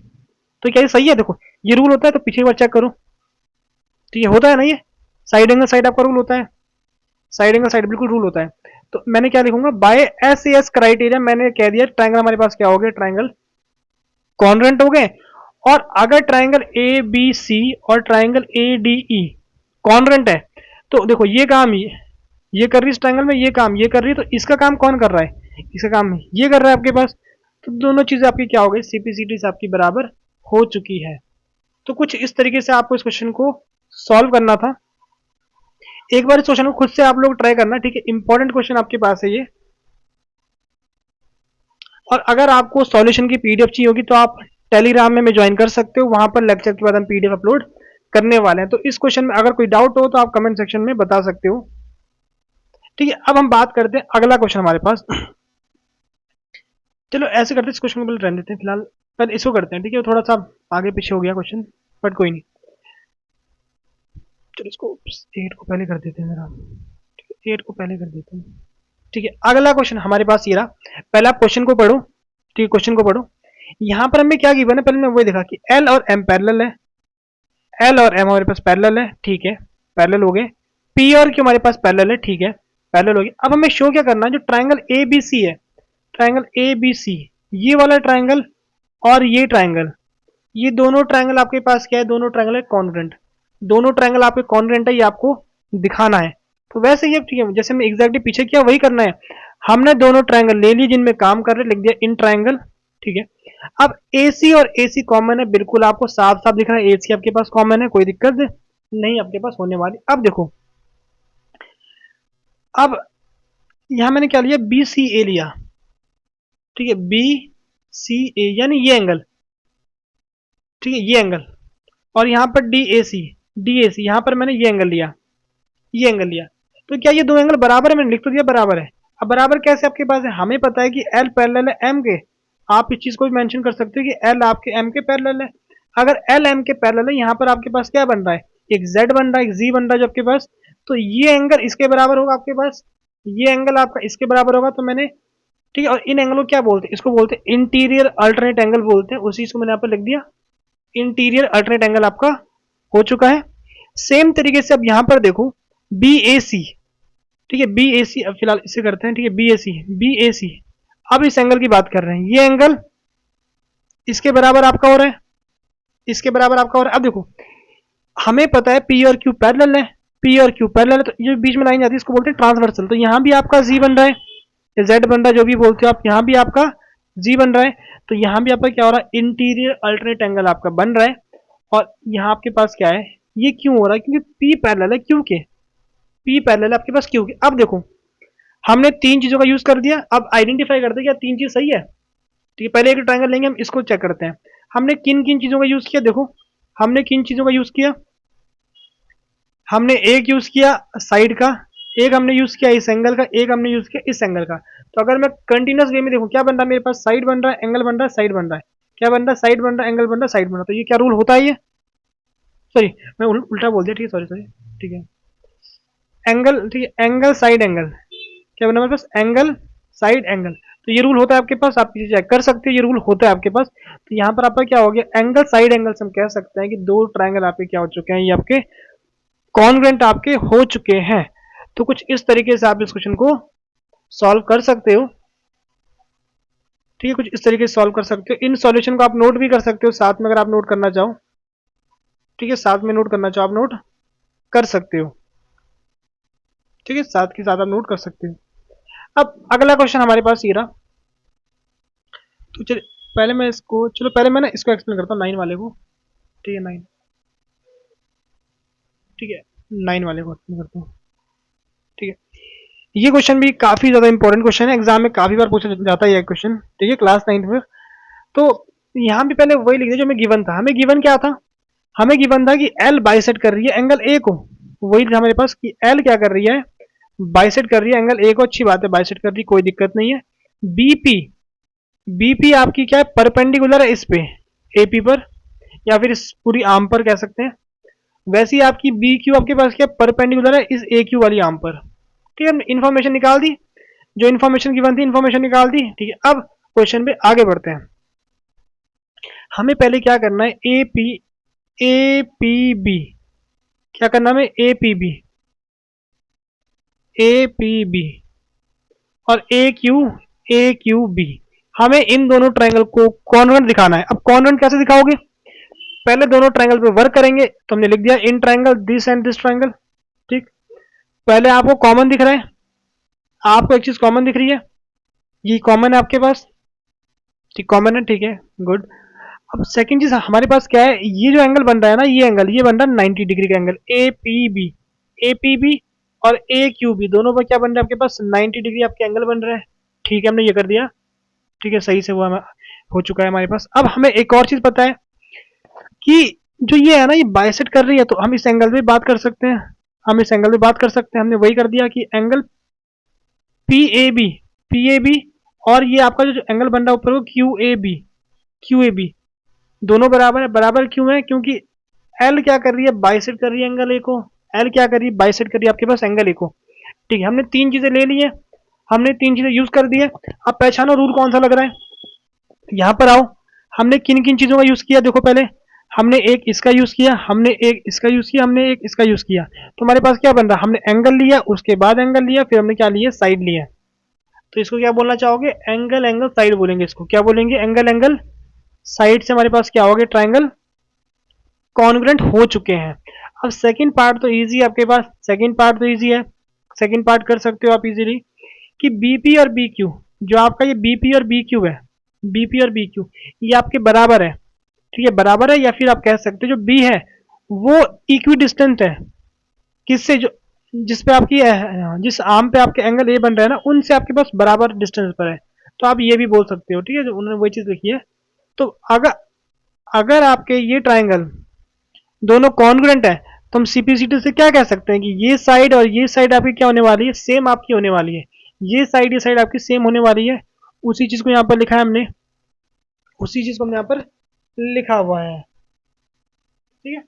A: तो क्या ये सही है। देखो ये रूल होता है, तो पीछे एक बार चेक करो, तो ये होता है ना, ये साइड एंगल साइड आपका रूल होता है, साइड एंगल साइड बिल्कुल रूल होता है। तो मैंने क्या लिखूंगा, बाय एस एस क्राइटेरिया मैंने कह दिया ट्रायंगल हमारे पास क्या हो गए, ट्रायंगल कॉन्ग्रुएंट हो गए। और अगर ट्रायंगल ए बी सी और triangle A D E congruent है, तो देखो ये काम ये कर रही है इस ट्रायंगल में, ये काम ये कर रही है, तो इसका काम कौन कर रहा है, इसका काम ये कर रहा है आपके पास। तो दोनों चीजें आपकी क्या हो गई, सीपीसीटी से आपकी बराबर हो चुकी है। तो कुछ इस तरीके से आपको इस क्वेश्चन को सॉल्व करना था। एक बार इस क्वेश्चन को खुद से आप लोग ट्राई करना, ठीक है, इंपॉर्टेंट क्वेश्चन आपके पास है ये। और अगर आपको सॉल्यूशन की पीडीएफ चाहिए होगी तो आप टेलीग्राम में ज्वाइन कर सकते हो, वहां पर लेक्चर के बाद हम पीडीएफ अपलोड करने वाले हैं। तो इस क्वेश्चन में अगर कोई डाउट हो तो आप कमेंट सेक्शन में बता सकते हो। ठीक है, अब हम बात करते हैं अगला क्वेश्चन हमारे पास। चलो ऐसे करते हैं, इस क्वेश्चन को पहले रहने देते हैं फिलहाल, पहले इसको करते हैं। ठीक है, थोड़ा सा आगे पीछे हो गया क्वेश्चन, बट कोई नहीं, चलो इसको 8 को पहले कर देते हैं जरा, 8 को पहले कर देते हैं। ठीक है, अगला क्वेश्चन हमारे पास ये रहा, पहले आप क्वेश्चन को पढ़ो। ठीक है, क्वेश्चन को पढ़ो, यहां पर हमें क्या गिवन है, पहले मैं वही देखा कि एल और एम पैरेलल है, एल और एम हमारे पास पैरेलल है, ठीक है, पैरेलल हो गए। पी और क्यू हमारे पास पैरेलल है, ठीक है, पैरेलल हो गए। अब हमें शो क्या करना है, जो ट्राइंगल ए बी सी है, ट्राइंगल ए बी सी, ये वाला ट्राइंगल और ये ट्राइंगल, ये दोनों ट्राइंगल आपके पास क्या है, दोनों ट्राइंगल है कॉन्ग्रुएंट, दोनों ट्राइंगल आपके कॉन्ग्रुएंट है, ये आपको दिखाना है। तो वैसे ही ठीक है, जैसे हमने एग्जैक्टली पीछे किया वही करना है। हमने दोनों ट्राइंगल ले लिए जिनमें काम कर रहे, लिख दिया इन ट्राइंगल। ठीक है, अब AC और AC कॉमन है, बिल्कुल आपको साफ साफ दिख रहा है, AC आपके पास कॉमन है, कोई दिक्कत नहीं आपके पास होने वाली। अब देखो, अब यहां मैंने क्या लिया, BCA लिया, ठीक है, BCA यानी ये एंगल, ठीक है, ये एंगल, और यहां पर DAC यहां पर मैंने ये एंगल लिया, ये एंगल लिया। तो क्या ये दो एंगल बराबर है, मैंने लिख तो दिया बराबर है। अब बराबर कैसे आपके पास है, हमें पता है कि L पैरेलल है M के, आप इस चीज को भी मेंशन कर सकते हो कि L आपके M के पैरेलल है। अगर L M के पैरेलल है, यहाँ पर आपके पास क्या बन रहा है, एक Z बन रहा है, एक Z बन रहा है जो आपके पास, तो ये एंगल इसके बराबर होगा आपके पास, ये एंगल आपका इसके बराबर होगा। तो मैंने, ठीक है, और इन एंगल को क्या बोलते हैं, इसको बोलते हैं इंटीरियर अल्टरनेट एंगल बोलते हैं, उसी को मैंने यहाँ पर लिख दिया, इंटीरियर अल्टरनेट एंगल आपका हो चुका है। सेम तरीके से अब यहाँ पर देखो BAC, ठीक है, BAC, अब फिलहाल इसे करते हैं, ठीक है, BAC, अब इस एंगल की बात कर रहे हैं, ये एंगल इसके बराबर आपका हो रहा है, इसके बराबर आपका हो रहा है। अब देखो हमें पता है P और Q पैरेलल है, P और Q पैरेलल है, तो ये बीच में लाइन जाती है इसको बोलते हैं ट्रांसवर्सल। तो यहाँ भी आपका Z बन रहा है, या Z बन रहा है, जो भी बोलते हो आप, यहाँ भी आपका Z बन रहा है। तो यहाँ भी आपका क्या हो रहा है, इंटीरियर अल्टरनेट एंगल आपका बन रहा है। और यहाँ आपके पास क्या है, ये क्यों हो रहा है, क्योंकि P पैरेलल है Q के, P पैरेलल है आपके पास Q के। अब देखो हमने तीन चीजों का यूज कर दिया, अब आइडेंटिफाई करते हैं क्या तीन चीज सही है। ठीक है, पहले एक ट्रायंगल लेंगे हम, इसको चेक करते हैं। हमने किन किन चीजों का यूज किया, देखो हमने किन चीजों का यूज किया, हमने एक यूज किया साइड का, एक हमने यूज किया इस एंगल का, एक हमने यूज किया इस एंगल का। तो अगर मैं कंटिन्यूस वे में देखूं, क्या बन रहा है मेरे पास, साइड बन रहा है, एंगल बन रहा है, साइड बन रहा है, क्या बन रहा है, साइड बन रहा है, एंगल बन रहा है, साइड बन रहा है। तो ये क्या रूल होता है, ये सॉरी मैं उल्टा बोल दिया, ठीक है सॉरी सॉरी, ठीक है एंगल, ठीक है एंगल साइड एंगल, क्या बना हमारे पास, एंगल साइड एंगल। तो ये रूल होता है आपके पास, आप चेक कर सकते हो, ये रूल होता है आपके पास। तो यहाँ पर आपका क्या हो गया, एंगल साइड एंगल से हम कह सकते हैं कि दो ट्रायंगल आपके क्या हो चुके हैं, ये आपके कॉन्ग्रुएंट आपके हो चुके हैं। तो कुछ इस तरीके से आप इस क्वेश्चन को सॉल्व कर सकते हो, ठीक है कुछ इस तरीके से सॉल्व कर सकते हो। इन सॉल्यूशन को आप नोट भी कर सकते हो साथ में, अगर आप नोट करना चाहो, ठीक है साथ में नोट करना चाहो आप नोट कर सकते हो, ठीक है साथ के साथ आप नोट कर सकते हो। अब अगला क्वेश्चन हमारे पास ये रहा, तो चलिए पहले मैं इसको, चलो पहले मैं ना इसको एक्सप्लेन करता हूँ, 9 वाले को, ठीक है 9, ठीक है 9 वाले को एक्सप्लेन करता हूँ, ठीक है। ये क्वेश्चन भी काफी ज्यादा इंपॉर्टेंट क्वेश्चन है, एग्जाम में काफी बार पूछा जाता है ये क्वेश्चन, ठीक है क्लास 9 में। तो यहाँ भी पहले वही लिख दिया जो हमें गिवन था, हमें गिवन क्या था, हमें गिवन था कि एल बाइसेट कर रही है एंगल ए को, वही था हमारे पास कि एल क्या कर रही है, बाइसेट कर रही है एंगल ए को, अच्छी बात है बाइसेट कर रही है, कोई दिक्कत नहीं है। बीपी, बीपी आपकी क्या है, परपेंडिकुलर है इस पे एपी पर, या फिर इस पूरी आर्म पर कह सकते हैं। वैसे ही आपकी बी क्यू आपके पास क्या परपेंडिकुलर है इस ए क्यू वाली आर्म पर, ठीक है हमने इन्फॉर्मेशन निकाल दी, जो इन्फॉर्मेशन गिवन थी इन्फॉर्मेशन निकाल दी, ठीक है। अब क्वेश्चन पे आगे बढ़ते हैं, हमें पहले क्या करना है, A P, A P B, क्या करना है हमें, A P B, A P B और ए क्यू बी, हमें इन दोनों ट्रायंगल को कॉन्वेंट दिखाना है। अब कॉन्वेंट कैसे दिखाओगे, पहले दोनों ट्रायंगल पे वर्क करेंगे, तो हमने लिख दिया in triangle this and this triangle, ठीक। पहले आपको कॉमन दिख रहा है, आपको एक चीज कॉमन दिख रही है, ये कॉमन है आपके पास, ठीक कॉमन है, ठीक है गुड। अब सेकंड चीज हमारे पास क्या है, ये जो एंगल बन रहा है ना, ये एंगल ये बन रहा है 90 डिग्री का angle, A P B, A P B और ए क्यू बी दोनों पर क्या बन रहा है आपके पास, 90 डिग्री आपके एंगल बन रहे हैं, ठीक है हमने ये कर दिया, ठीक है सही से वो हो चुका है हमारे पास। अब हमें एक और चीज पता है कि जो ये है ना, ये बाइसेट कर रही है, तो हम इस एंगल पे बात कर सकते हैं, हम इस एंगल पे बात कर सकते हैं, हमने वही कर दिया कि angle P A B, P A B और ये आपका जो एंगल बन रहा है ऊपर वो Q A B, Q A B दोनों बराबर है, बराबर क्यों है, क्योंकि एल क्या कर रही है, बाइसेट कर रही है एंगल ए को, एल क्या कर रही है, बाइसेट कर रही है आपके पास एंगल ए को, ठीक है हमने तीन चीजें ले ली है, हमने तीन चीजें यूज कर दी है। अब पहचानो रूल कौन सा लग रहा है, यहाँ पर आओ, हमने किन किन चीजों का यूज किया, देखो पहले हमने एक इसका यूज किया, हमने एक इसका यूज किया, हमने एक इसका यूज किया, तो हमारे पास क्या बन रहा है, हमने एंगल लिया, उसके बाद एंगल लिया, फिर हमने क्या लिया, साइड लिया। तो इसको क्या बोलना चाहोगे, एंगल एंगल साइड बोलेंगे, इसको क्या बोलेंगे, एंगल एंगल साइड से हमारे पास क्या हो गया, ट्राइंगल कॉन्ग्रुएंट हो चुके हैं। अब सेकंड पार्ट तो इजी है आपके पास, सेकंड पार्ट तो इजी है, सेकंड पार्ट कर सकते हो आप इजीली, कि बीपी और बी क्यू, जो आपका ये बीपी और बी क्यू है, बीपी और बी क्यू ये आपके बराबर है, ठीक है बराबर है, या फिर आप कह सकते हो जो बी है वो इक्वी डिस्टेंट है, किससे, जो जिस पे आपकी जिस आर्म पे आपके एंगल ए बन रहा है ना, उनसे आपके पास बराबर डिस्टेंस पर है। तो आप ये भी बोल सकते हो, ठीक है जो उन्होंने वही चीज लिखी है। तो अगर अगर आपके ये ट्राइंगल दोनों कॉन्ग्रुएंट है, तो हम सीपीसीटी से क्या कह सकते हैं कि ये साइड और ये साइड आपकी क्या होने वाली है, सेम आपकी होने वाली है, ये साइड आपकी सेम होने वाली है। उसी चीज को यहाँ पर लिखा है हमने, उसी चीज को हमने यहाँ पर लिखा हुआ है, ठीक है।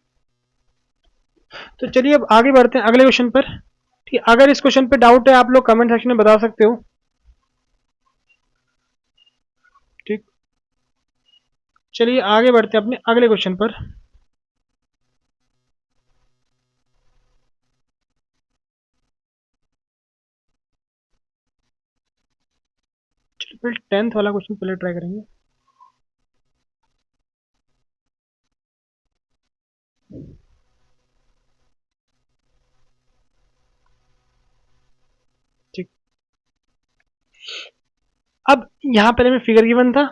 A: तो चलिए अब आगे बढ़ते हैं अगले क्वेश्चन पर, ठीक है अगर इस क्वेश्चन पे डाउट है आप लोग कमेंट सेक्शन में बता सकते हो, ठीक। चलिए आगे बढ़ते हैं अपने अगले क्वेश्चन पर, चलिए पहले 10th वाला क्वेश्चन पहले ट्राई करेंगे। ठीक, अब यहाँ पहले में फिगर गिवन था,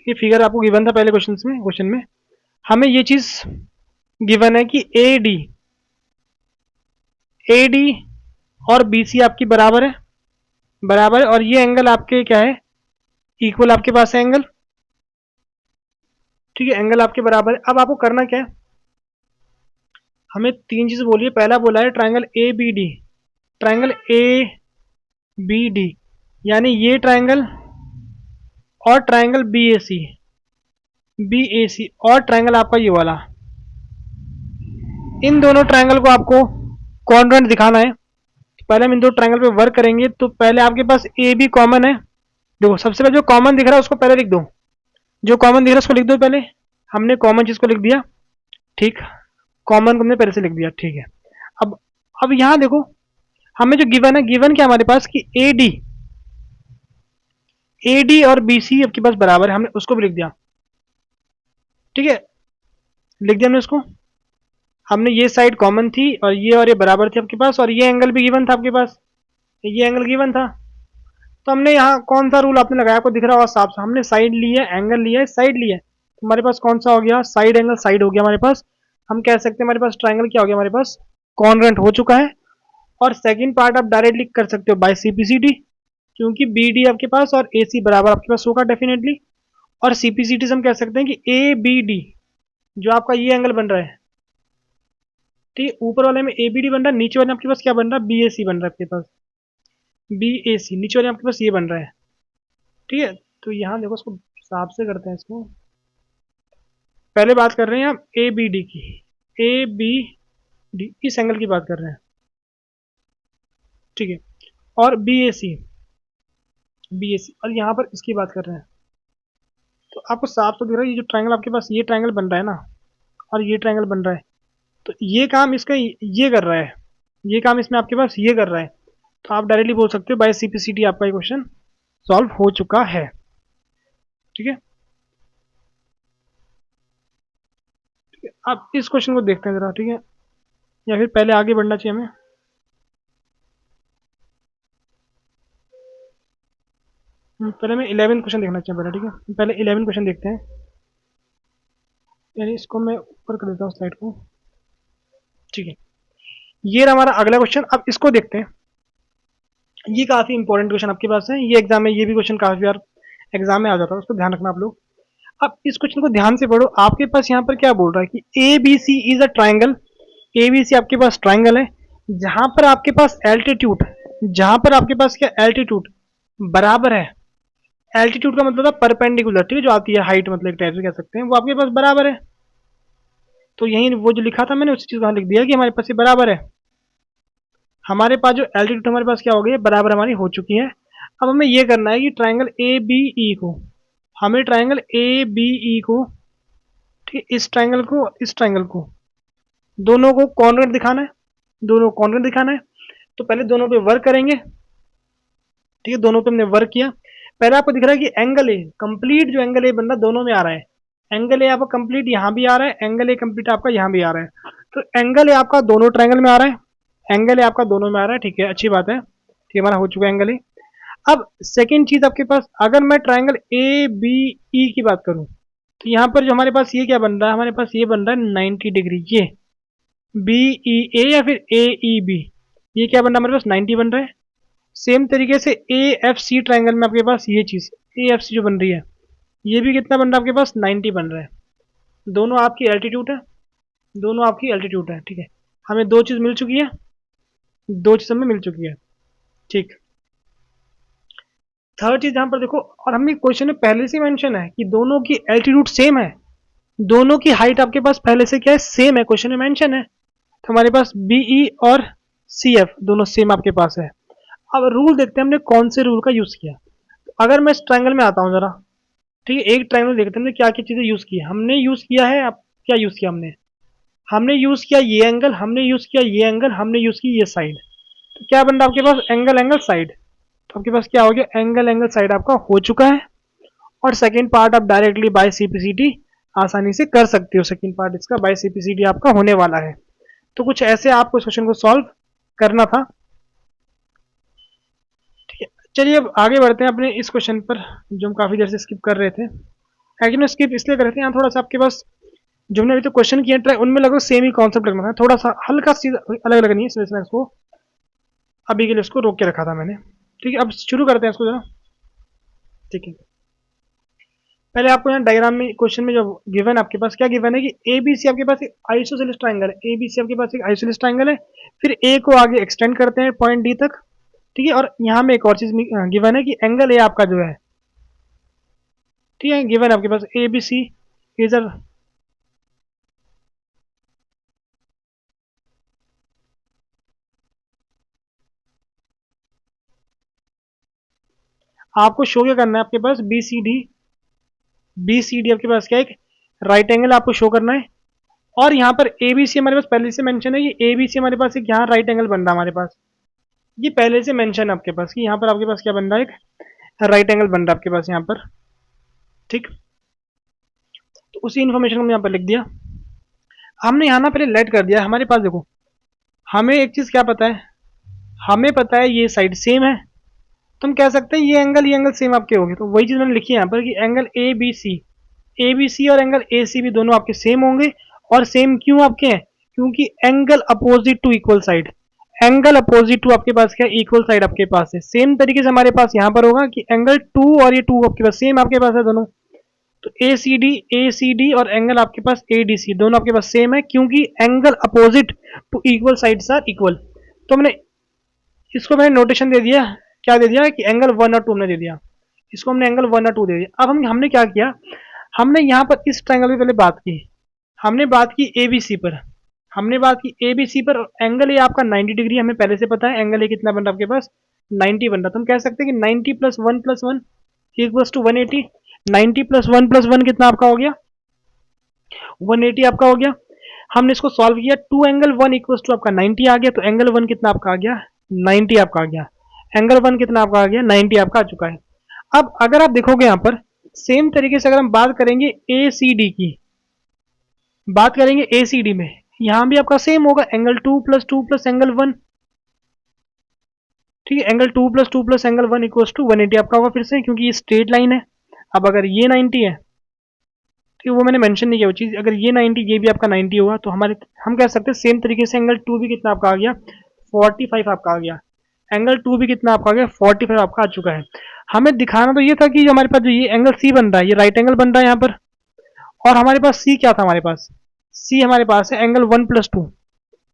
A: ये फिगर आपको गिवन था पहले क्वेश्चन में हमें ये चीज गिवन है कि ए डी और बी सी आपकी बराबर है, बराबर है, और ये एंगल आपके क्या है, इक्वल आपके पास है एंगल, ठीक है, एंगल आपके बराबर है। अब आपको करना क्या है, हमें तीन चीज़ बोलिए। पहला बोला है triangle A B D, triangle A B D यानी ये ट्राइंगल और triangle B A C, B A C और ट्राइंगल आपका ये वाला, इन दोनों ट्राइंगल को आपको कॉन्ग्रुएंट दिखाना है। पहले हम इन दो ट्राइंगल पे वर्क करेंगे। तो पहले आपके पास ए बी कॉमन है। देखो सबसे पहले जो कॉमन दिख रहा है उसको पहले लिख दो, जो कॉमन दिख रहा है उसको लिख दो पहले। हमने कॉमन चीज को लिख दिया, ठीक, कॉमन को हमने पहले से लिख दिया, ठीक है। अब अब यहाँ देखो हमें जो गिवन है, गिवन क्या हमारे पास कि ए डी और बी सी आपके पास बराबर है, हमने उसको भी लिख दिया, ठीक है, लिख दिया हमने उसको। हमने ये साइड कॉमन थी और ये बराबर थी आपके पास, और ये एंगल भी गिवन था आपके पास, ये एंगल गिवन था। तो हमने यहाँ कौन सा रूल आपने लगाया, आपको दिख रहा होगा साफ साफ, हमने साइड ली है, एंगल लिया है, साइड लिया है। तो हमारे पास कौन सा हो गया, साइड एंगल साइड हो गया हमारे पास। हम कह सकते हैं हमारे पास ट्राइंगल क्या हो गया, हमारे पास कॉन्ग्रुएंट हो चुका है। और सेकंड पार्ट आप डायरेक्टली कर सकते हो बाय सीपीसीटी, क्योंकि बी डी आपके पास और ए सी बराबर आपके पास होगा डेफिनेटली। और सीपीसीटी से हम कह सकते हैं कि ए बी डी जो आपका ये एंगल बन रहा है, ठीक है, ऊपर वाले में ए बी डी बन रहा है, नीचे वाले में आपके पास क्या बन रहा है, बी ए सी बन रहा है आपके पास, बी ए सी नीचे वाले में आपके पास ये बन रहा है, ठीक है। तो यहाँ देखो इसको साफ से करते हैं इसको। पहले बात कर रहे हैं हम ए बी डी की, ए बी डी इस एंगल की बात कर रहे हैं, ठीक है। और B A C, B A C और यहाँ पर इसकी बात कर रहे हैं। तो आपको साफ तो दिख रहा है, ये जो ट्राइंगल आपके पास ये ट्राइंगल बन रहा है ना, और ये ट्राइंगल बन रहा है, तो ये काम इसका ये कर रहा है, ये काम इसमें आपके पास ये कर रहा है। तो आप डायरेक्टली बोल सकते हो बाय सीपीसीटी आपका ये क्वेश्चन सॉल्व हो चुका है, ठीक है। अब इस क्वेश्चन को देखते हैं जरा, ठीक है, या फिर पहले आगे बढ़ना चाहिए हमें। पहले हमें 11 क्वेश्चन देखना चाहिए पहले, ठीक है, पहले 11 क्वेश्चन देखते हैं। यानी इसको मैं ऊपर कर देता हूँ स्लाइड को, ठीक है। ये रहा हमारा अगला क्वेश्चन। अब इसको देखते हैं, ये काफी इंपॉर्टेंट क्वेश्चन आपके पास है, ये एग्जाम में ये भी क्वेश्चन काफी बार एग्जाम में आ जाता है, उसको ध्यान रखना आप लोग। अब इस क्वेश्चन को ध्यान से पढ़ो, आपके पास यहाँ पर क्या बोल रहा है कि A B C is a triangle, A B C आपके पास ट्राइंगल है, जहां पर आपके पास एल्टीट्यूड, जहां पर आपके पास क्या एल्टीट्यूड बराबर है, एल्टीट्यूड का मतलब है परपेंडिकुलर, ठीक है, जो आती है हाइट, मतलब एक टाइप से कह सकते हैं, वो आपके पास बराबर है। तो यही वो जो लिखा था मैंने उसी चीज को लिख दिया कि हमारे पास ये बराबर है। हमारे पास जो एल्टीट्यूड हमारे पास क्या हो गई, बराबर हमारी हो चुकी है। अब हमें ये करना है कि ट्राइंगल ए बी ई को, हमें ट्राइंगल ए बी ई को, ठीक, इस ट्राइंगल को दोनों को कॉन्ग्रुएंट दिखाना है, दोनों को कॉन्ग्रुएंट दिखाना है। तो पहले दोनों पे वर्क करेंगे, ठीक है, दोनों पे हमने वर्क किया। पहले आपको दिख रहा है कि एंगल ए कंप्लीट, जो एंगल ए बन रहा है दोनों में आ रहा है, एंगल ए आपका कंप्लीट यहाँ भी आ रहा है, एंगल ए कंप्लीट आपका यहाँ भी आ रहा है। तो एंगल ए आपका दोनों ट्राइंगल में आ रहा है, एंगल ए आपका दोनों में आ रहा है, ठीक है, अच्छी बात है, ठीक है, हमारा हो चुका है एंगल ए। अब सेकेंड चीज आपके पास, अगर मैं ट्राइंगल ए बी ई की बात करूं, तो यहाँ पर जो हमारे पास ये क्या बन रहा है, हमारे पास ये बन रहा है 90 डिग्री, ये बी ई ए या फिर ए ई बी, ये क्या बन रहा है हमारे पास 90 बन रहा है। सेम तरीके से ए एफ सी ट्राइंगल में आपके पास ये चीज ए एफ सी जो बन रही है, ये भी कितना बन रहा है आपके पास 90 बन रहा है। दोनों आपकी एल्टीट्यूड है, दोनों आपकी एल्टीट्यूड है, ठीक है। हमें दो चीज मिल चुकी है, दो चीज हमें मिल चुकी है, ठीक। थर्ड चीज यहाँ पर देखो, और हमें क्वेश्चन में पहले से मेंशन है कि दोनों की एल्टीट्यूड सेम है, दोनों की हाइट आपके पास पहले से क्या है, सेम है, क्वेश्चन में मेंशन है। तो हमारे पास बीई और सी एफ दोनों सेम आपके पास है। अब रूल देखते हैं हमने कौन से रूल का यूज किया। तो अगर मैं इस ट्राइंगल में आता हूँ जरा, ठीक है, एक ट्राइंगल देखते हैं हमने क्या क्या चीजें यूज की है। हमने यूज किया है, अब क्या यूज किया हमने, हमने यूज किया ये एंगल, हमने यूज किया ये एंगल, हमने यूज की ये साइड। तो क्या बन रहा है आपके पास, एंगल एंगल साइड। तो आपके पास क्या हो गया, एंगल एंगल साइड आपका हो चुका है। और सेकंड पार्ट आप डायरेक्टली बाय सीपीसीटी आसानी से कर सकते हो, सेकंड पार्ट इसका बाय सीपीसीटी आपका होने वाला है। तो कुछ ऐसे आपको इस क्वेश्चन को सॉल्व करना था, ठीक है। चलिए अब आगे बढ़ते हैं अपने इस क्वेश्चन पर, जो हम काफी देर से स्किप कर रहे थे। एक्चुअली मैं स्किप इसलिए कर रहे थे, यहाँ थोड़ा सा आपके पास जो हमने अभी तो क्वेश्चन किए ट्राई, उनमें लगभग सेम ही कॉन्सेप्ट लगना था, थोड़ा सा हल्का चीज अलग अलग नहीं है, इसलिए मैं इसको अभी के लिए इसको रोक के रखा था मैंने, ठीक है। अब शुरू करते हैं इसको जरा, ठीक है। पहले आपको यहाँ डायग्राम में क्वेश्चन में जो गिवन आपके पास क्या गिवन है कि ए बी सी आपके पास एक आइसोसेलेस ट्राइंगल है, ए बी सी आपके पास एक आइसोसेलेस ट्राइंगल है, फिर ए को आगे एक्सटेंड करते हैं पॉइंट डी तक, ठीक है। और यहाँ में एक और चीज गिवन है कि एंगल ए आपका जो है, ठीक है, गिवन है आपके पास ए बी सी इज आपको शो क्या करना है, आपके पास बी सी डी आपके पास क्या है, एक राइट एंगल आपको शो करना है। और यहाँ पर ए बी सी हमारे पास पहले से मेंशन है कि ए बी सी हमारे पास एक यहाँ राइट एंगल बन रहा है हमारे पास, ये पहले से मेंशन है आपके पास कि यहाँ पर आपके पास क्या बन रहा है, एक राइट एंगल बन रहा है आपके पास यहाँ पर, ठीक। तो उसी इन्फॉर्मेशन को हमने यहाँ पर लिख दिया। हमने यहाँ ना पहले लेट कर दिया हमारे पास, देखो हमें एक चीज़ क्या पता है, हमें पता है ये साइड सेम है, तो हम कह सकते हैं ये एंगल सेम आपके होंगे। तो वही चीज़ मैंने लिखी है यहाँ पर कि एंगल ए बी सी और एंगल ए सी भी दोनों आपके सेम होंगे। और सेम क्यों आपके हैं, क्योंकि angle opposite to equal side, angle opposite to आपके पास क्या, इक्वल साइड आपके पास है। सेम तरीके से हमारे पास यहाँ पर होगा कि एंगल टू और ये टू आपके पास सेम आपके पास है दोनों। तो ए सी डी और एंगल आपके पास ए डी सी दोनों आपके पास सेम है, क्योंकि angle opposite to equal sides are equal. तो इसको मैंने नोटेशन दे दिया, क्या दे दिया कि एंगल 1 और 2 हमने दे दिया, इसको हमने एंगल 1 और 2 दे दिया। अब हमने क्या किया, हमने यहाँ पर इस ट्रायंगल की पहले बात की, हमने बात की एबीसी पर, हमने बात की एबीसी पर। एंगल ए आपका 90 डिग्री हमें पहले से पता है, एंगल ए कितना बन रहा है आपके पास 90 बन रहा। तो हम कह सकते हैं कि 90 प्लस 1 इक्वल्स टू 180। 90 प्लस 1 कितना आपका हो गया, 180 आपका हो गया। हमने इसको सॉल्व किया, 2 एंगल 1 इक्वल्स टू आपका 90 आ गया। तो एंगल 1 कितना आपका आ गया, 90 आपका आ गया। एंगल 1 कितना आपका आ गया, 90 आपका आ चुका है। अब अगर आप देखोगे यहाँ पर सेम तरीके से अगर हम बात करेंगे ए सी डी की, बात करेंगे ए सी डी में, यहां भी आपका सेम होगा, एंगल 2 प्लस एंगल 1, ठीक है। Angle 2 plus angle 1 equals to 180 आपका होगा फिर से, क्योंकि ये स्ट्रेट लाइन है। अब अगर ये 90 है, ठीक है, वो मैंने मेंशन नहीं किया वो चीज़, अगर ये 90 ये भी आपका 90 होगा, तो हम कह सकते हैं सेम तरीके से एंगल 2 भी कितना आपका आ गया, 45 आपका आ गया। एंगल 2 भी कितना आपका आ गया, 45 आपका आ चुका है। हमें दिखाना तो ये था कि हमारे पास जो ये एंगल सी बन रहा है, ये राइट एंगल बन रहा है यहाँ पर, और हमारे पास सी क्या था, हमारे पास सी हमारे पास है एंगल 1 प्लस 2।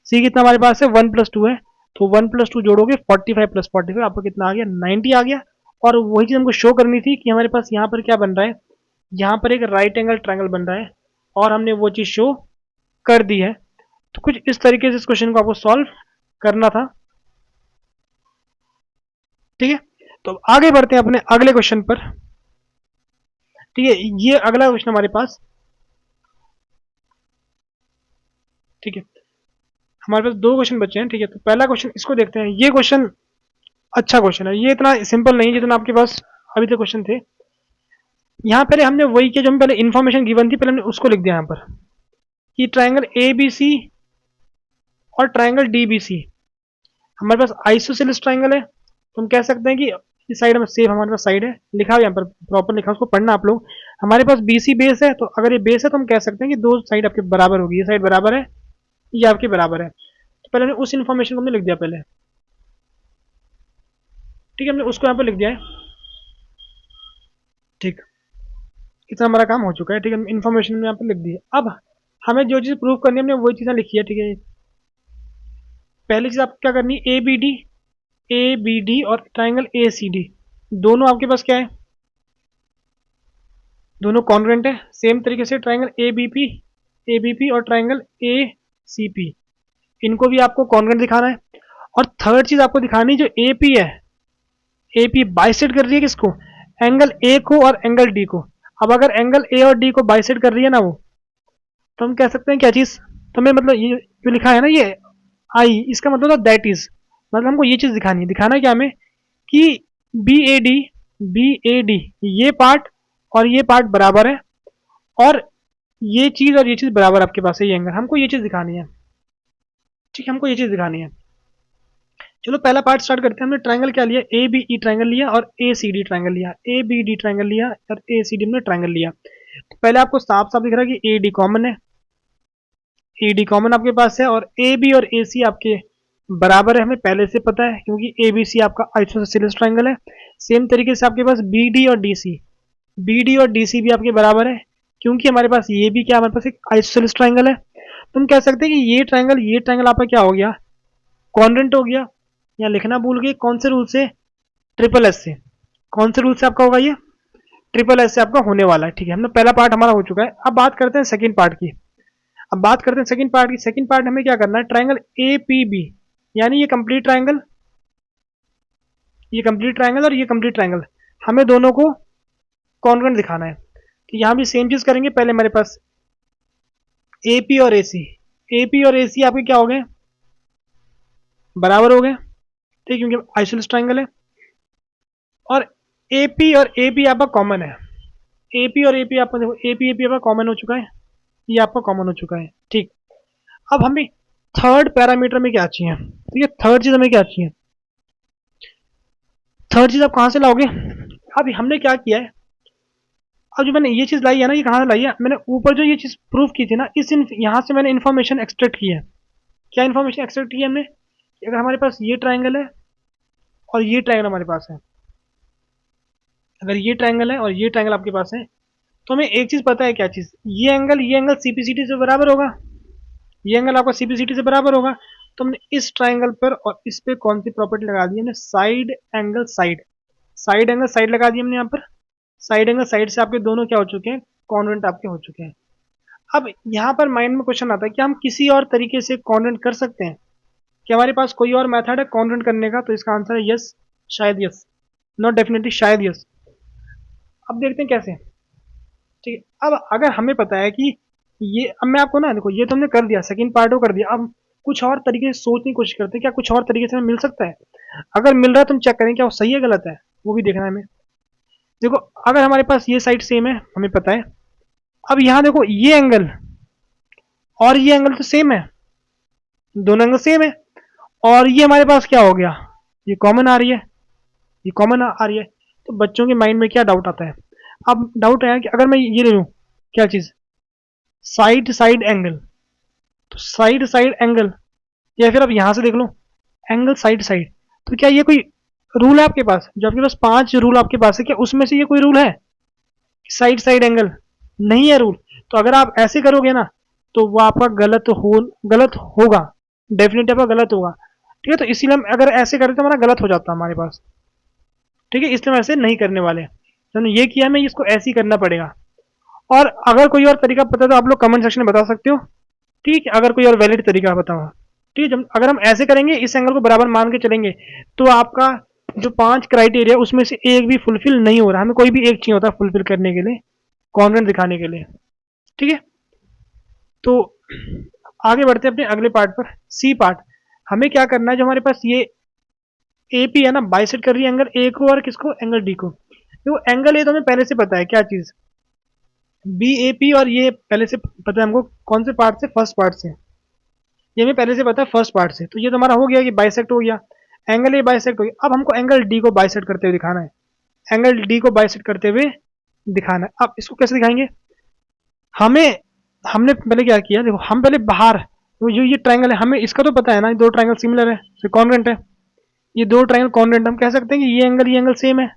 A: सी कितना हमारे पास है, 1 प्लस 2 है। तो 1 प्लस 2 जोड़ोगे 45 प्लस 45 आपको कितना आ गया, 90 आ गया। और वही चीज़ हमको शो करनी थी कि हमारे पास यहाँ पर क्या बन रहा है, यहाँ पर एक राइट एंगल ट्रायंगल बन रहा है, और हमने वो चीज़ शो कर दी है। तो कुछ इस तरीके से इस क्वेश्चन को आपको सॉल्व करना था, ठीक है। तो आगे बढ़ते हैं अपने अगले क्वेश्चन पर, ठीक है। ये अगला क्वेश्चन हमारे पास, ठीक है, हमारे पास 2 क्वेश्चन बचे हैं, ठीक है। तो पहला क्वेश्चन इसको देखते हैं। ये क्वेश्चन अच्छा क्वेश्चन है, ये इतना सिंपल नहीं है जितना आपके पास अभी तक क्वेश्चन थे। यहाँ पहले हमने वही किया जो हमें पहले इन्फॉर्मेशन गिवन थी, पहले हमने उसको लिख दिया यहाँ पर कि ट्रायंगल ए बी सी और ट्रायंगल डी बी सी हमारे पास आइसोसेलेस ट्रायंगल है। तो हम कह सकते हैं कि इस साइड में सेफ हमारे पास साइड है, लिखा हुआ यहाँ पर प्रॉपर लिखा, उसको पढ़ना आप लोग। हमारे पास बी सी बेस है, तो अगर ये बेस है तो हम कह सकते हैं कि 2 साइड आपके बराबर होगी, ये साइड बराबर है, ये आपके बराबर है। तो पहले हमने उस इन्फॉर्मेशन को हमने लिख दिया पहले, ठीक है, हमने उसको यहाँ पर लिख दिया है, ठीक। इतना हमारा काम हो चुका है, ठीक है, इन्फॉर्मेशन में यहाँ पर लिख दी है। अब हमें जो चीज़ प्रूव करनी है हमने वही चीज़ें लिखी है, ठीक है। पहली चीज़ आपको क्या करनी है, ए बी डी और ट्राइंगल ए सी डी दोनों आपके पास क्या है, दोनों कॉन्ग्रुएंट है। सेम तरीके से ट्राइंगल ए बी पी और ट्राइंगल ए सी पी, इनको भी आपको कॉन्ग्रुएंट दिखाना है। और थर्ड चीज़ आपको दिखानी जो ए पी है, ए पी बाइसेट कर रही है किसको, एंगल ए को और एंगल डी को। अब अगर एंगल ए और डी को बाइसेट कर रही है ना वो, तो हम कह सकते हैं क्या चीज़, तो मैं मतलब ये जो लिखा है ना ये आई, इसका मतलब था दैट इज, मतलब हमको ये चीज़ दिखानी है। दिखाना क्या हमें कि बी ए डी ये पार्ट और ये पार्ट बराबर है, और ये चीज़ और ये चीज़ बराबर आपके पास है, ये एंगल, हमको ये चीज़ दिखानी है, ठीक है, हमको ये चीज़ दिखानी है। चलो पहला पार्ट स्टार्ट करते हैं। हमने ट्रायंगल क्या लिया, ए बी ई ट्रायंगल लिया और ए सी डी ट्रायंगल लिया, ए बी डी ट्रायंगल लिया और ए सी डी में ट्रायंगल लिया। तो पहले आपको साफ साफ दिख रहा है कि ए डी कॉमन है, ए डी कॉमन आपके पास है, और ए बी और ए सी आपके बराबर है, हमें पहले से पता है क्योंकि ए बी सी आपका आइसोसेलेस ट्रायंगल है। सेम तरीके से आपके पास बी डी और डी सी बी डी और डी सी भी आपके बराबर है, क्योंकि हमारे पास ये भी क्या, हमारे पास एक आइसोसेलेस ट्राइंगल है। तुम कह सकते हैं कि ये ट्राइंगल आपका क्या हो गया, कॉन्ग्रुएंट हो गया। या लिखना भूल गए, कौन से रूल से, ट्रिपल एस से। कौन से रूल से आपका होगा ये, ट्रिपल एस से आपका होने वाला है। ठीक है, हमने पहला पार्ट हमारा हो चुका है। अब बात करते हैं सेकंड पार्ट की। अब बात करते हैं सेकंड पार्ट की। सेकंड पार्ट हमें क्या करना है, ट्राइंगल ए पी बी, यानी ये कंप्लीट ट्राइंगल, ये कंप्लीट ट्राइंगल और ये कंप्लीट ट्राइंगल, हमें दोनों को कॉन्ग्रुएंट दिखाना है। तो यहाँ भी सेम चीज करेंगे। पहले हमारे पास ए पी और ए सी, ए पी और ए सी आपके क्या हो गए, बराबर हो गए। ठीक, क्योंकि आइसोसेलेस ट्राइंगल है। और ए पी और ए पी आपका कॉमन है। ए पी और ए पी आपका देखो, ए पी आपका कॉमन हो चुका है, ये आपका कॉमन हो चुका है। ठीक, अब हमें थर्ड पैरामीटर में क्या चाहिए, ठीक है, थर्ड चीज हमें क्या चाहिए, थर्ड चीज आप कहां से लाओगे। अब हमने क्या किया है, अब जो मैंने ये चीज लाई है ना, ये कहां से लाई है, मैंने ऊपर जो ये चीज प्रूफ की थी ना, यहां से मैंने इन्फॉर्मेशन एक्सट्रैक्ट की है। क्या इन्फॉर्मेशन एक्सट्रैक्ट की है हमने, कि अगर हमारे पास ये ट्राइंगल है और ये ट्राइंगल हमारे पास है, अगर ये ट्राइंगल है और ये ट्राइंगल आपके पास है, तो हमें एक चीज पता है, क्या चीज, ये एंगल सीपीसीटी से बराबर होगा, ये एंगल आपका सीपीसीटी से बराबर होगा। तो हमने इस ट्राइंगल पर और इस पे कौन सी प्रॉपर्टी लगा दी, हमने side angle side, side angle side लगा दी हमने यहाँ पर। साइड एंगल साइड से आपके दोनों क्या हो चुके हैं, कॉन्वेंट आपके हो चुके हैं। अब यहाँ पर माइंड में क्वेश्चन आता है कि हम किसी और तरीके से कॉन्वेंट कर सकते हैं कि हमारे पास कोई और मेथड है कॉन्वेंट करने का, तो इसका आंसर है यस, शायद यस, नॉट डेफिनेटली, शायद यस। अब देखते हैं कैसे। ठीक है, अब अगर हमें पता है कि ये, अब मैं आपको ना देखो, ये तो हमने कर दिया, सेकंड पार्ट को कर दिया। अब कुछ और तरीके से सोचने की कोशिश करते हैं, क्या कुछ और तरीके से हमें मिल सकता है। अगर मिल रहा है तो हम चेक करें क्या वो सही है गलत है, वो भी देखना है हमें। देखो, अगर हमारे पास ये साइड सेम है, हमें पता है। अब यहाँ देखो, ये एंगल और ये एंगल तो सेम है, दोनों एंगल सेम है। और ये हमारे पास क्या हो गया, ये कॉमन आ रही है, ये कॉमन आ रही है। तो बच्चों के माइंड में क्या डाउट आता है, अब डाउट है कि अगर मैं ये ले लूँ, क्या चीज, साइड साइड एंगल, तो साइड साइड एंगल, या फिर अब यहां से देख लो, एंगल साइड साइड, तो क्या ये कोई रूल है आपके पास, जो आपके पास 5 रूल आपके पास है, क्या उसमें से ये कोई रूल है, साइड साइड एंगल, नहीं है रूल। तो अगर आप ऐसे करोगे ना, तो वो आपका गलत होगा, डेफिनेटली आपका गलत होगा। ठीक है, तो इसीलिए हम अगर ऐसे करें तो हमारा गलत हो जाता है हमारे पास। ठीक है, इसलिए हम ऐसे नहीं करने वाले। तो हमने ये किया, हमें इसको ऐसे ही करना पड़ेगा। और अगर कोई और तरीका पता है तो आप लोग कमेंट सेक्शन में बता सकते हो। ठीक है, अगर कोई और वैलिड तरीका बताओ। ठीक है, अगर हम ऐसे करेंगे, इस एंगल को बराबर मान के चलेंगे, तो आपका जो 5 क्राइटेरिया उसमें से एक भी फुलफिल नहीं हो रहा, हमें कोई भी एक चाहिए होता फुलफिल करने के लिए, कॉन्वेंट दिखाने के लिए। ठीक है, तो आगे बढ़ते हैं अपने अगले पार्ट पर, सी पार्ट। हमें क्या करना है, जो हमारे पास ये ए पी है ना, बाइसेक्ट कर रही है एंगल ए को और किसको, एंगल डी को। तो एंगल ए तो हमें पहले से पता है, क्या चीज, बी ए पी, और ये पहले से पता है हमको, कौन से पार्ट से, फर्स्ट पार्ट से, ये हमें पहले से पता है फर्स्ट पार्ट से। तो ये तो हमारा हो गया कि बाइसेक्ट हो गया, एंगल ए बाइसेक्ट हो गया। अब हमको एंगल डी को बाइसेक्ट करते हुए दिखाना है, एंगल डी को बाइसेक्ट करते हुए दिखाना है। अब इसको कैसे दिखाएंगे, हमें, हमने पहले क्या किया, देखो हम पहले बाहर, तो ये ट्राइंगल है, हमें इसका तो पता है ना, दो ट्राइंगल सिमिलर है, तो कॉन्ग्रुएंट है, ये दो ट्राइंगल कॉन्ग्रुएंट, हम कह सकते हैं कि ये एंगल सेम है।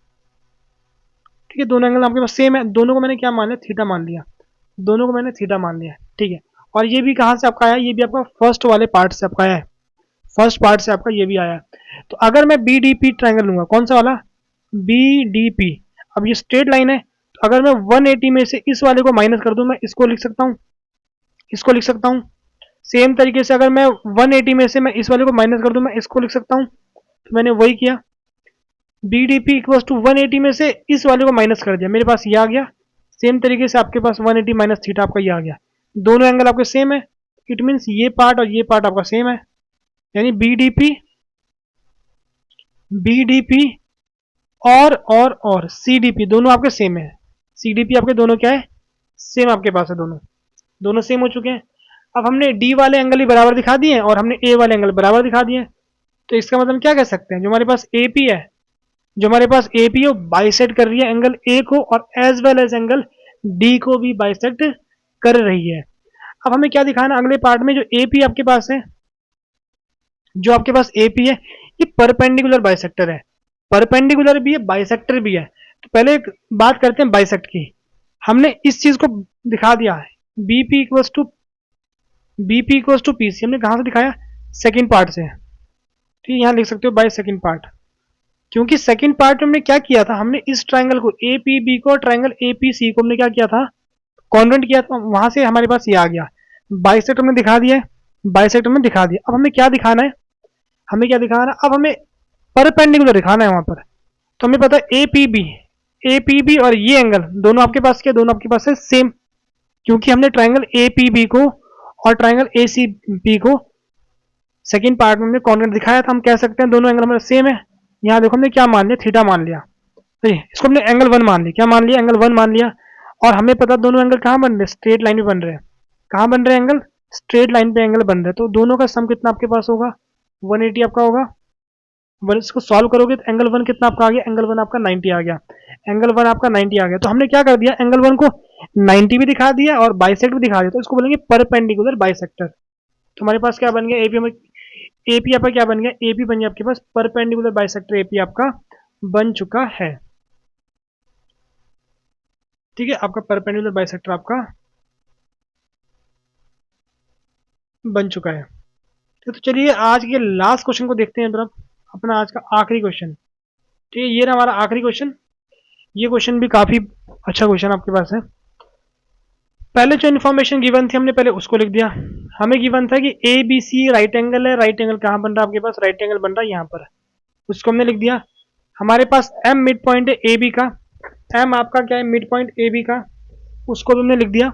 A: ठीक है, दोनों एंगल आपके पास सेम है, दोनों को मैंने क्या मान लिया, थीटा मान लिया, दोनों को मैंने थीटा मान लिया। ठीक है, और ये भी कहाँ से आपका आया, ये भी आपका फर्स्ट वाले पार्ट से आपका आया है, फर्स्ट पार्ट से आपका ये भी आया है। तो अगर मैं बी डी पी ट्राइंगल लूंगा, कौन सा वाला, बी डी पी, अब ये स्ट्रेट लाइन है, तो अगर मैं 180 में से इस वाले को माइनस कर दूं, मैं इसको लिख सकता हूँ, इसको लिख सकता हूँ। सेम तरीके से अगर मैं 180 में से मैं इस वाले को माइनस कर दूं, मैं इसको लिख सकता हूँ। तो मैंने वही किया, B D P equal to 180 में से इस वाले को माइनस कर दिया, मेरे पास ये आ गया। सेम तरीके से आपके पास 180 माइनस थीटा आपका ये आ गया, दोनों एंगल आपके सेम है, इट मीन्स ये पार्ट और ये पार्ट आपका सेम है, यानी बी डी पी और सी डी पी दोनों आपके सेम है। सी डी पी आपके दोनों क्या है, सेम आपके पास है, दोनों दोनों सेम हो चुके हैं। अब हमने डी वाले एंगल ही बराबर दिखा दिए और हमने ए वाले एंगल बराबर दिखा दिए, तो इसका मतलब क्या कह सकते हैं, जो हमारे पास ए पी है, जो हमारे पास ए पी है, बाइसेक्ट कर रही है एंगल ए को, और as well as angle D को भी बाइसेक्ट कर रही है। अब हमें क्या दिखाना अगले पार्ट में, जो ए पी आपके पास है, जो आपके पास ए पी है, ये परपेंडिकुलर बाइसेक्टर है, परपेंडिकुलर भी है, बाइसेक्टर भी है। तो पहले एक बात करते हैं बाइसेक्ट की। हमने इस चीज को दिखा दिया है, बीपी इक्वल्स टू पीसी। हमने कहां से दिखाया? सेकंड पार्ट से। ठीक है, यहां लिख सकते हो बाय सेकंड पार्ट, क्योंकि सेकंड पार्ट में हमने क्या किया था, हमने इस ट्राइंगल को एपीबी को और ट्राइंगल एपीसी को हमने क्या किया था, कॉन्वेंट किया था। वहां से हमारे पास ये आ गया, बाइसेक्ट हमने दिखा दिया है, बाइसेक्ट हमने दिखा दिया। अब हमें क्या दिखाना है, हमें क्या दिखाना है, अब हमें परपेंडिकुलर दिखाना है वहां पर। तो हमें पता है एपीबी और ये एंगल दोनों आपके पास क्या, दोनों आपके पास है सेम, क्योंकि हमने ट्राइंगल एपीबी को और ट्राइंगल एसीबी को सेकंड पार्ट में हमने कॉन्वेंट दिखाया था। हम कह सकते हैं दोनों एंगल हमारे सेम है। यहाँ देखो हमने क्या मान लिया, थीटा मान लिया। तो इसको हमने एंगल 1 मान लिया। क्या मान लिया? एंगल 1 मान लिया। और हमें पता दोनों एंगल कहाँ बन रहे हैं, स्ट्रेट लाइन पे बन रहे हैं। कहाँ बन रहे हैं एंगल? स्ट्रेट लाइन पे एंगल बन रहे हैं। तो दोनों का सम कितना आपके पास होगा? 180 आपका होगा। इसको सॉल्व करोगे तो एंगल 1 कितना आपका आ गया? एंगल 1 आपका 90 आ गया। एंगल 1 आपका 90 आ गया। तो हमने क्या कर दिया, एंगल 1 को 90 भी दिखा दिया और बाइसेक्ट भी दिखा दिया। तो इसको बोलेंगे परपेंडिकुलर बाइसेक्टर। तो हमारे पास क्या बन गया, एपी आपका क्या बन गया, एपी बन गया आपके पास परपेंडिकुलर बाइसेक्टर। एपी आपका बन चुका है। ठीक है, आपका परपेंडिकुलर बाइसेक्टर आपका बन चुका है। तो चलिए आज के लास्ट क्वेश्चन को देखते हैं तरफ, अपना आज का आखिरी क्वेश्चन। ठीक है, ये रहा हमारा आखिरी क्वेश्चन। ये क्वेश्चन भी काफी अच्छा क्वेश्चन आपके पास है। पहले जो इन्फॉर्मेशन गिवन थी हमने पहले उसको लिख दिया। हमें गिवन था कि A B C right angle है। राइट एंगल कहाँ बन रहा है आपके पास? राइट एंगल बन रहा है यहाँ पर, उसको हमने लिख दिया। हमारे पास एम मिड पॉइंट है ए बी का। एम आपका क्या है? मिड पॉइंट ए बी का, उसको भी हमने लिख दिया।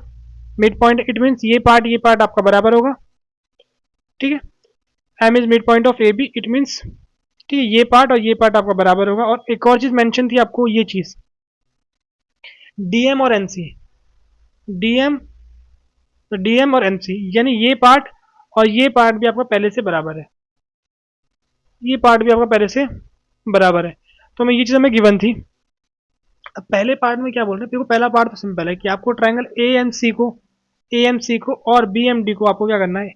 A: मिड पॉइंट इट मीन्स ये पार्ट आपका बराबर होगा। ठीक है, M is mid point of A B, it means ठीक है ये पार्ट और ये पार्ट आपका बराबर होगा। और एक और चीज मेंशन थी आपको, ये चीज डीएम और एनसी, डीएम और एनसी यानी ये पार्ट और ये पार्ट भी आपका पहले से बराबर है। ये पार्ट भी आपका पहले से बराबर है। तो हमें ये चीज हमें गिवन थी। अब पहले पार्ट में क्या बोल रहे हैं, देखो पहला पार्ट तो सिंपल है कि आपको ट्राइंगल ए एम सी को और बी एम डी को आपको क्या करना है,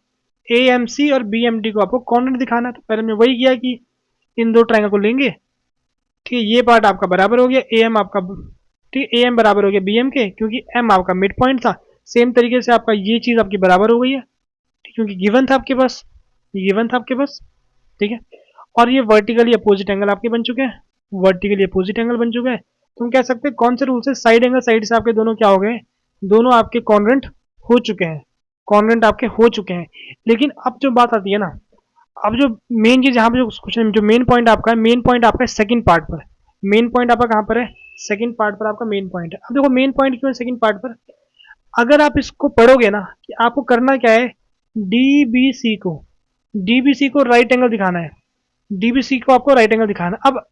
A: ए एम सी और बी एम डी को आपको कॉन्वेंट दिखाना है। तो पहले हमने वही किया कि इन दो ट्राइंगल को लेंगे। ठीक है, ये पार्ट आपका बराबर हो गया ए एम आपका, ठीक है ए एम बराबर हो गया बी एम के, क्योंकि एम आपका मिड पॉइंट था। सेम तरीके से आपका ये चीज आपकी बराबर हो गई है, क्योंकि गिवन था आपके पास, ये गिवन था आपके पास। ठीक है, और ये वर्टिकली अपोजिट एंगल आपके बन चुके हैं, वर्टिकली अपोजिट एंगल बन चुके हैं। तुम कह सकते हैं कौन से रूल से, साइड एंगल साइड से आपके दोनों क्या हो गए, दोनों आपके कॉन्वेंट हो चुके हैं, कॉन्वेंट आपके हो चुके हैं। लेकिन अब जो बात आती है ना, अब जो मेन चीज यहाँ पे जो क्वेश्चन जो मेन पॉइंट आपका है, मेन पॉइंट आपका सेकंड पार्ट पर, मेन पॉइंट आपका कहाँ पर है, सेकंड पार्ट पर आपका मेन पॉइंट है। अब देखो मेन पॉइंट क्यों है सेकंड पार्ट पर, अगर आप इसको पढ़ोगे ना कि आपको करना क्या है, डीबीसी को राइट एंगल दिखाना है, डीबीसी को आपको राइट एंगल दिखाना है। अब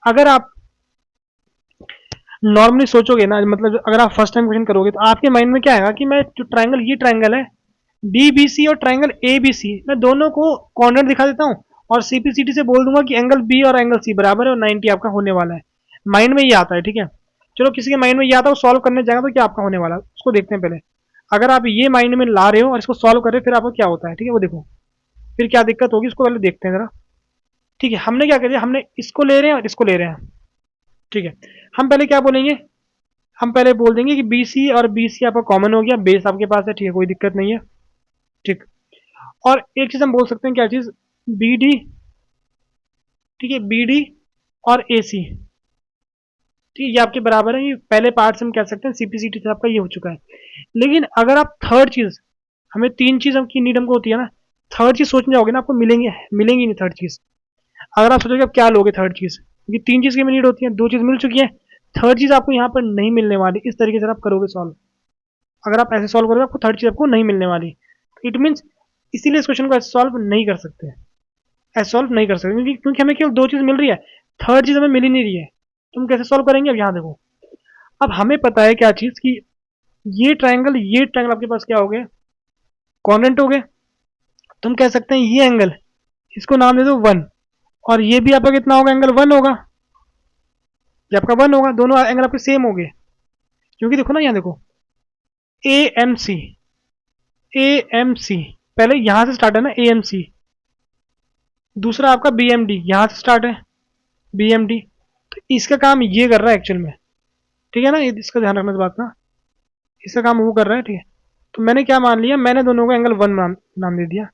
A: अगर आप नॉर्मली सोचोगे ना, मतलब अगर आप फर्स्ट टाइम क्वेश्चन करोगे तो आपके माइंड में क्या आएगा कि मैं जो ट्राइंगल, ये ट्राइंगल है डीबीसी और ट्राइंगल एबीसी, मैं दोनों को कॉर्नर दिखा देता हूँ और सीपीसीटी से बोल दूंगा कि एंगल बी और एंगल सी बराबर है और 90 आपका होने वाला है। माइंड में ये आता है। ठीक है, चलो किसी के माइंड में ये आता है, वो सॉल्व करने जाएगा तो क्या आपका होने वाला है उसको देखते हैं पहले। अगर आप ये माइंड में ला रहे हो और इसको सॉल्व कर रहे हो, फिर आपको क्या होता है, ठीक है वो देखो फिर क्या दिक्कत होगी, इसको पहले देखते हैं जरा। ठीक है, हमने क्या कर दिया, हमने इसको ले रहे हैं और इसको ले रहे हैं। ठीक है, हम पहले क्या बोलेंगे, हम पहले बोल देंगे कि बी सी और बी सी आपका कॉमन हो गया, बेस आपके पास है। ठीक है, कोई दिक्कत नहीं है। ठीक, और एक चीज हम बोल सकते हैं, क्या चीज, बी डी। ठीक है, बी डी और ए सी, ठीक है ये आपके बराबर है। ये पहले पार्ट से हम कह सकते हैं सीपीसीटी से आपका ये हो चुका है। लेकिन अगर आप थर्ड चीज, हमें तीन चीज की नीड हमको होती है ना, थर्ड चीज सोचने जाओगे ना आपको मिलेंगी नहीं थर्ड चीज। अगर आप सोचोगे आप क्या लोगे थर्ड चीज, क्योंकि तीन चीज की नीड होती है, दो चीज मिल चुकी है, थर्ड चीज आपको यहाँ पर नहीं मिलने वाली। इस तरीके से आप करोगे सॉल्व, अगर आप ऐसे सॉल्व करोगे आपको थर्ड चीज आपको नहीं मिलने वाली। इट मीन्स इसीलिए इस क्वेश्चन को ऐसे सॉल्व नहीं कर सकते, ऐसे सॉल्व नहीं कर सकते, क्योंकि हमें केवल दो चीज मिल रही है, थर्ड चीज हमें मिल ही नहीं रही है। तुम कैसे सॉल्व करेंगे, अब यहाँ देखो, अब हमें पता है क्या चीज कि ये ट्राइंगल आपके पास क्या हो गए, कॉन्वेंट हो गए। तुम कह सकते हैं ये एंगल, इसको नाम दे दो 1, और ये भी आपका कितना होगा, एंगल 1 होगा, ये आपका 1 होगा। दोनों एंगल आपके सेम हो गए, क्योंकि देखो ना यहाँ देखो, ए एम सी, पहले यहां से स्टार्ट है ना, ए एम सी। दूसरा आपका बी एम डी, यहां से स्टार्ट है बी एम डी। तो इसका काम ये कर रहा है एक्चुअल में, ठीक है ना, इसका ध्यान रखना इस बात का, इसका काम वो कर रहा है, ठीक है। तो मैंने क्या मान लिया, मैंने दोनों को एंगल वन नाम दे दिया।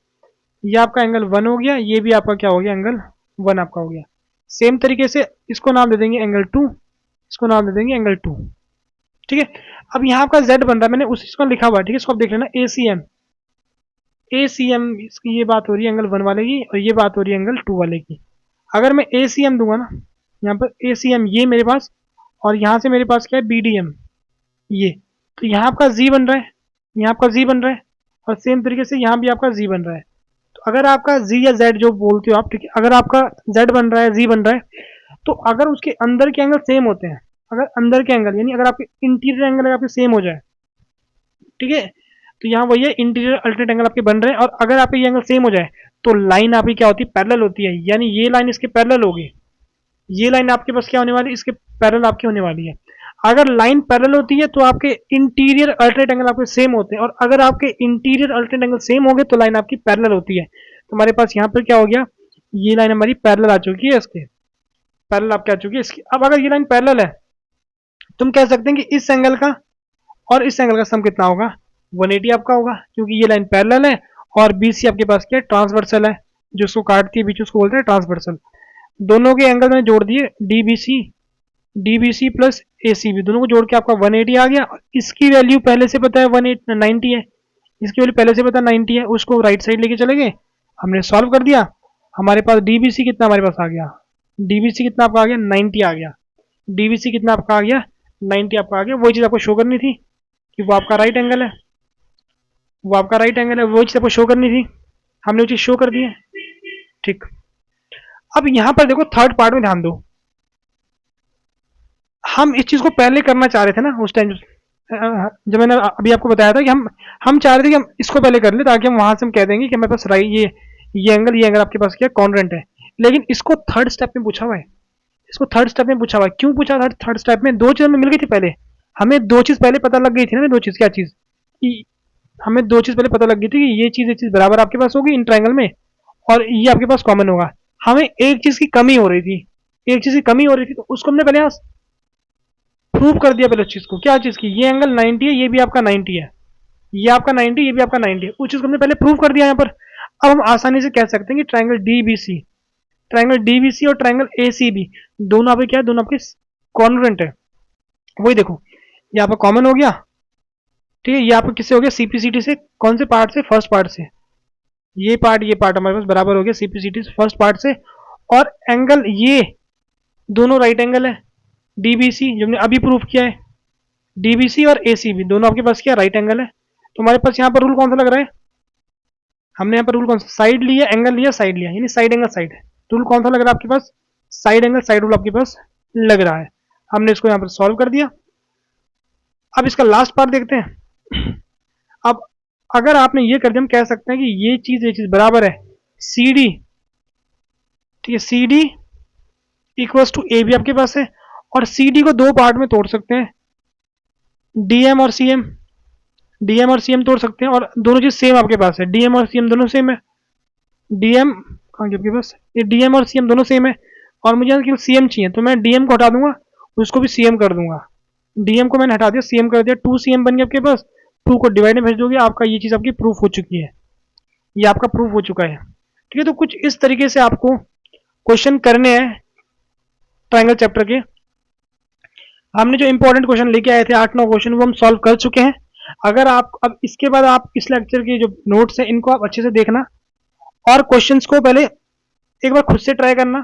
A: ये आपका एंगल वन हो गया, ये भी आपका क्या हो गया, एंगल वन आपका हो गया। सेम तरीके से इसको नाम दे देंगे एंगल टू, इसको नाम दे देंगे एंगल टू, ठीक है। अब यहाँ आपका जेड बन रहा है, मैंने उस चीज को लिखा हुआ है, ठीक है। इसको आप देख लेना, ए सी एम, ए सी एम, इसकी ये बात हो रही है एंगल वन वाले की, और ये बात हो रही है एंगल टू वाले की। अगर मैं ए सी एम दूंगा ना, यहाँ पर ए सी एम ये मेरे पास, और यहाँ से मेरे पास क्या है, बी डी एम ये, तो यहाँ आपका जी बन रहा है, यहाँ आपका जी बन रहा है, और सेम तरीके से यहाँ भी आपका जी बन रहा है। तो अगर आपका जी या जेड जो बोलते हो आप, ठीक है, अगर आपका जेड बन रहा है, जी बन रहा है, तो अगर उसके अंदर के एंगल सेम होते हैं, अगर अंदर के एंगल यानी अगर आपके इंटीरियर एंगल अगर आपके सेम हो जाए, ठीक है, तो यहाँ वही है, इंटीरियर अल्टरनेट एंगल आपके बन रहे हैं, और अगर आपके ये एंगल सेम हो जाए तो लाइन आपकी क्या होती है, पैरेलल होती है, यानी ये लाइन इसके पैरेलल होगी, ये लाइन आपके पास क्या होने वाली है, इसके पैरेलल आपकी होने वाली है। अगर लाइन पैरेलल होती है तो आपके इंटीरियर अल्टरनेट एंगल आपके सेम होते हैं, और अगर आपके इंटीरियर अल्टरनेट एंगल सेम हो गए तो लाइन आपकी पैरेलल होती है। तो हमारे पास यहाँ पर क्या हो गया, ये लाइन हमारी पैरेलल आ चुकी है, इसके पैरेलल आपके आ चुकी है इसकी। अब अगर ये लाइन पैरेलल है, तुम कह सकते हैं कि इस एंगल का और इस एंगल का सम कितना होगा, 180 आपका होगा, क्योंकि ये लाइन पैरेलल है, और बीसी आपके पास क्या है, ट्रांसवर्सल है, जो उसको काटती है बीच, उसको बोलते हैं ट्रांसवर्सल। दोनों के एंगल मैंने जोड़ दिए, डीबीसी प्लस एसीबी, दोनों को जोड़ के आपका 180 आ गया। इसकी वैल्यू पहले से पता है 190 है, इसकी वैल्यू पहले से पता 90 है, उसको राइट साइड लेके चले गए, हमने सॉल्व कर दिया। हमारे पास डीबीसी कितना हमारे पास आ गया, डीबीसी कितना आपका आ गया, 90 आ गया। डीबीसी कितना आपका आ गया, 90 आपका आ गया। वही चीज़ आपको शो करनी थी कि वो आपका राइट एंगल है, वो आपका राइट एंगल है, वो चीज़ आपको शो करनी थी, हमने वो चीज़ शो कर दी है, ठीक। अब यहाँ पर देखो थर्ड पार्ट में ध्यान दो, हम इस चीज़ को पहले करना चाह रहे थे ना उस टाइम, जब मैंने अभी आपको बताया था कि हम चाह रहे थे कि हम इसको पहले कर ले, ताकि हम वहां से हम कह देंगे कि हमारे पास राइट ये एंगल आपके पास क्या कॉन्ग्रुएंट है। लेकिन इसको थर्ड स्टेप में पूछा हुआ है, इसको थर्ड स्टेप में पूछा हुआ है। क्यों पूछा थर्ड स्टेप में, दो चीज़ हमें मिल गई थी पहले, हमें दो चीज़ पहले पता लग गई थी ना, दो चीज़, क्या चीज़, हमें दो चीज़ पहले पता लग गई थी कि ये चीज़ बराबर आपके पास होगी इन ट्रायंगल में, और ये आपके पास कॉमन होगा। हमें एक चीज़ की कमी हो रही थी, एक चीज़ की कमी हो रही थी, तो उसको हमने पहले प्रूव कर दिया पहले उस चीज़ को, क्या चीज़ की, ये एंगल 90 है, ये भी आपका 90 है, ये आपका 90, ये भी आपका 90 है, उस चीज़ को हमने पहले प्रूव कर दिया यहाँ पर। अब हम आसानी से कह सकते हैं कि ट्रायंगल डीबीसी और ट्रायंगल एसीबी दोनों आपके क्या है, दोनों आपके कॉन्ग्रुएंट है। वही देखो, ये आपका कॉमन हो गया, ठीक है, ये आपका किससे हो गया, सीपीसीटी से, कौन से पार्ट से, फर्स्ट पार्ट से, ये पार्ट हमारे पास बराबर हो गया सीपीसीटी से फर्स्ट पार्ट से। और एंगल ये दोनों राइट एंगल है, डीबीसी जो हमने अभी प्रूफ किया है, डीबीसी और एसीबी दोनों आपके पास क्या राइट एंगल है। तो हमारे पास यहाँ पर रूल कौन सा लग रहा है, हमने यहाँ पर रूल कौन सा, साइड लिया, एंगल लिया, साइड लिया, यानी साइड एंगल साइड, रूल कौन सा लग रहा है आपके पास, साइड एंगल साइड रूल आपके पास लग रहा है। हमने इसको यहाँ पर सॉल्व कर दिया। अब इसका लास्ट पार्ट देखते हैं। अब अगर आपने ये कर दिया, हम कह सकते हैं कि ये चीज बराबर है सी डी, ठीक है, सी डी इक्वल्स टू ए भी आपके पास है, और सी डी को दो पार्ट में तोड़ सकते हैं, डीएम और सीएम, डीएम और सीएम तोड़ सकते हैं, और दोनों चीज सेम आपके पास है, डीएम और सीएम दोनों सेम है, डीएम कहाँ आपके पास, ये डीएम और सीएम दोनों सेम है, और मुझे केवल सीएम चाहिए, तो मैं डीएम को हटा दूंगा, उसको भी सीएम कर दूंगा, डीएम को मैंने हटा दिया, सीएम कर दिया, 2 सीएम बन गया आपके पास, 2 को डिवाइड में भेज दोगे, आपका ये चीज़ आपकी प्रूफ हो चुकी है, ये आपका प्रूफ हो चुका है, ठीक है। तो कुछ इस तरीके से आपको क्वेश्चन करने हैं ट्रायंगल चैप्टर के। हमने जो इंपॉर्टेंट क्वेश्चन लेके आए थे 8-9 क्वेश्चन, वो हम सॉल्व कर चुके हैं। अगर आप अब इसके बाद आप इस लेक्चर के जो नोट्स हैं इनको आप अच्छे से देखना, और क्वेश्चंस को पहले एक बार खुद से ट्राई करना,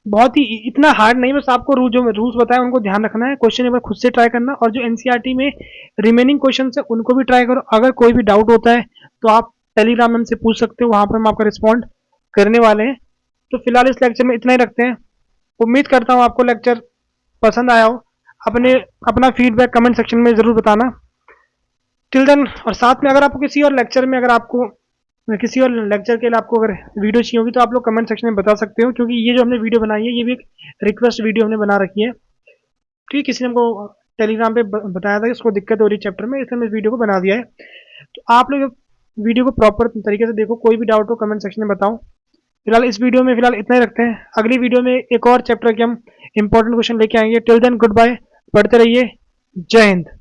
A: बहुत ही इतना हार्ड नहीं, बस आपको जो रूल्स बताए उनको ध्यान रखना है, क्वेश्चन एक बार खुद से ट्राई करना, और जो एनसीईआरटी में रिमेनिंग क्वेश्चन है उनको भी ट्राई करो। अगर कोई भी डाउट होता है तो आप टेलीग्राम में हमसे पूछ सकते हो, वहां पर हम आपका रिस्पॉन्ड करने वाले हैं। तो फिलहाल इस लेक्चर में इतना ही रखते हैं। उम्मीद करता हूँ आपको लेक्चर पसंद आया हो। अपना फीडबैक कमेंट सेक्शन में ज़रूर बताना। टिल देन, और साथ में अगर आपको किसी और लेक्चर में, अगर आपको किसी और लेक्चर के लिए आपको अगर वीडियो चाहिए होगी तो आप लोग कमेंट सेक्शन में बता सकते हो, क्योंकि ये जो हमने वीडियो बनाई है ये भी एक रिक्वेस्ट वीडियो हमने बना रखी है, ठीक है। किसी ने हमको टेलीग्राम पे बताया था कि उसको दिक्कत हो रही चैप्टर में, इसलिए हमने इस वीडियो को बना दिया है। तो आप लोग वीडियो को प्रॉपर तरीके से देखो, कोई भी डाउट हो कमेंट सेक्शन में बताओ। फिलहाल इस वीडियो में इतना ही रखते हैं। अगली वीडियो में एक और चैप्टर के हम इंपॉर्टेंट क्वेश्चन लेके आएंगे। टिल देन गुड बाय, पढ़ते रहिए। जय हिंद।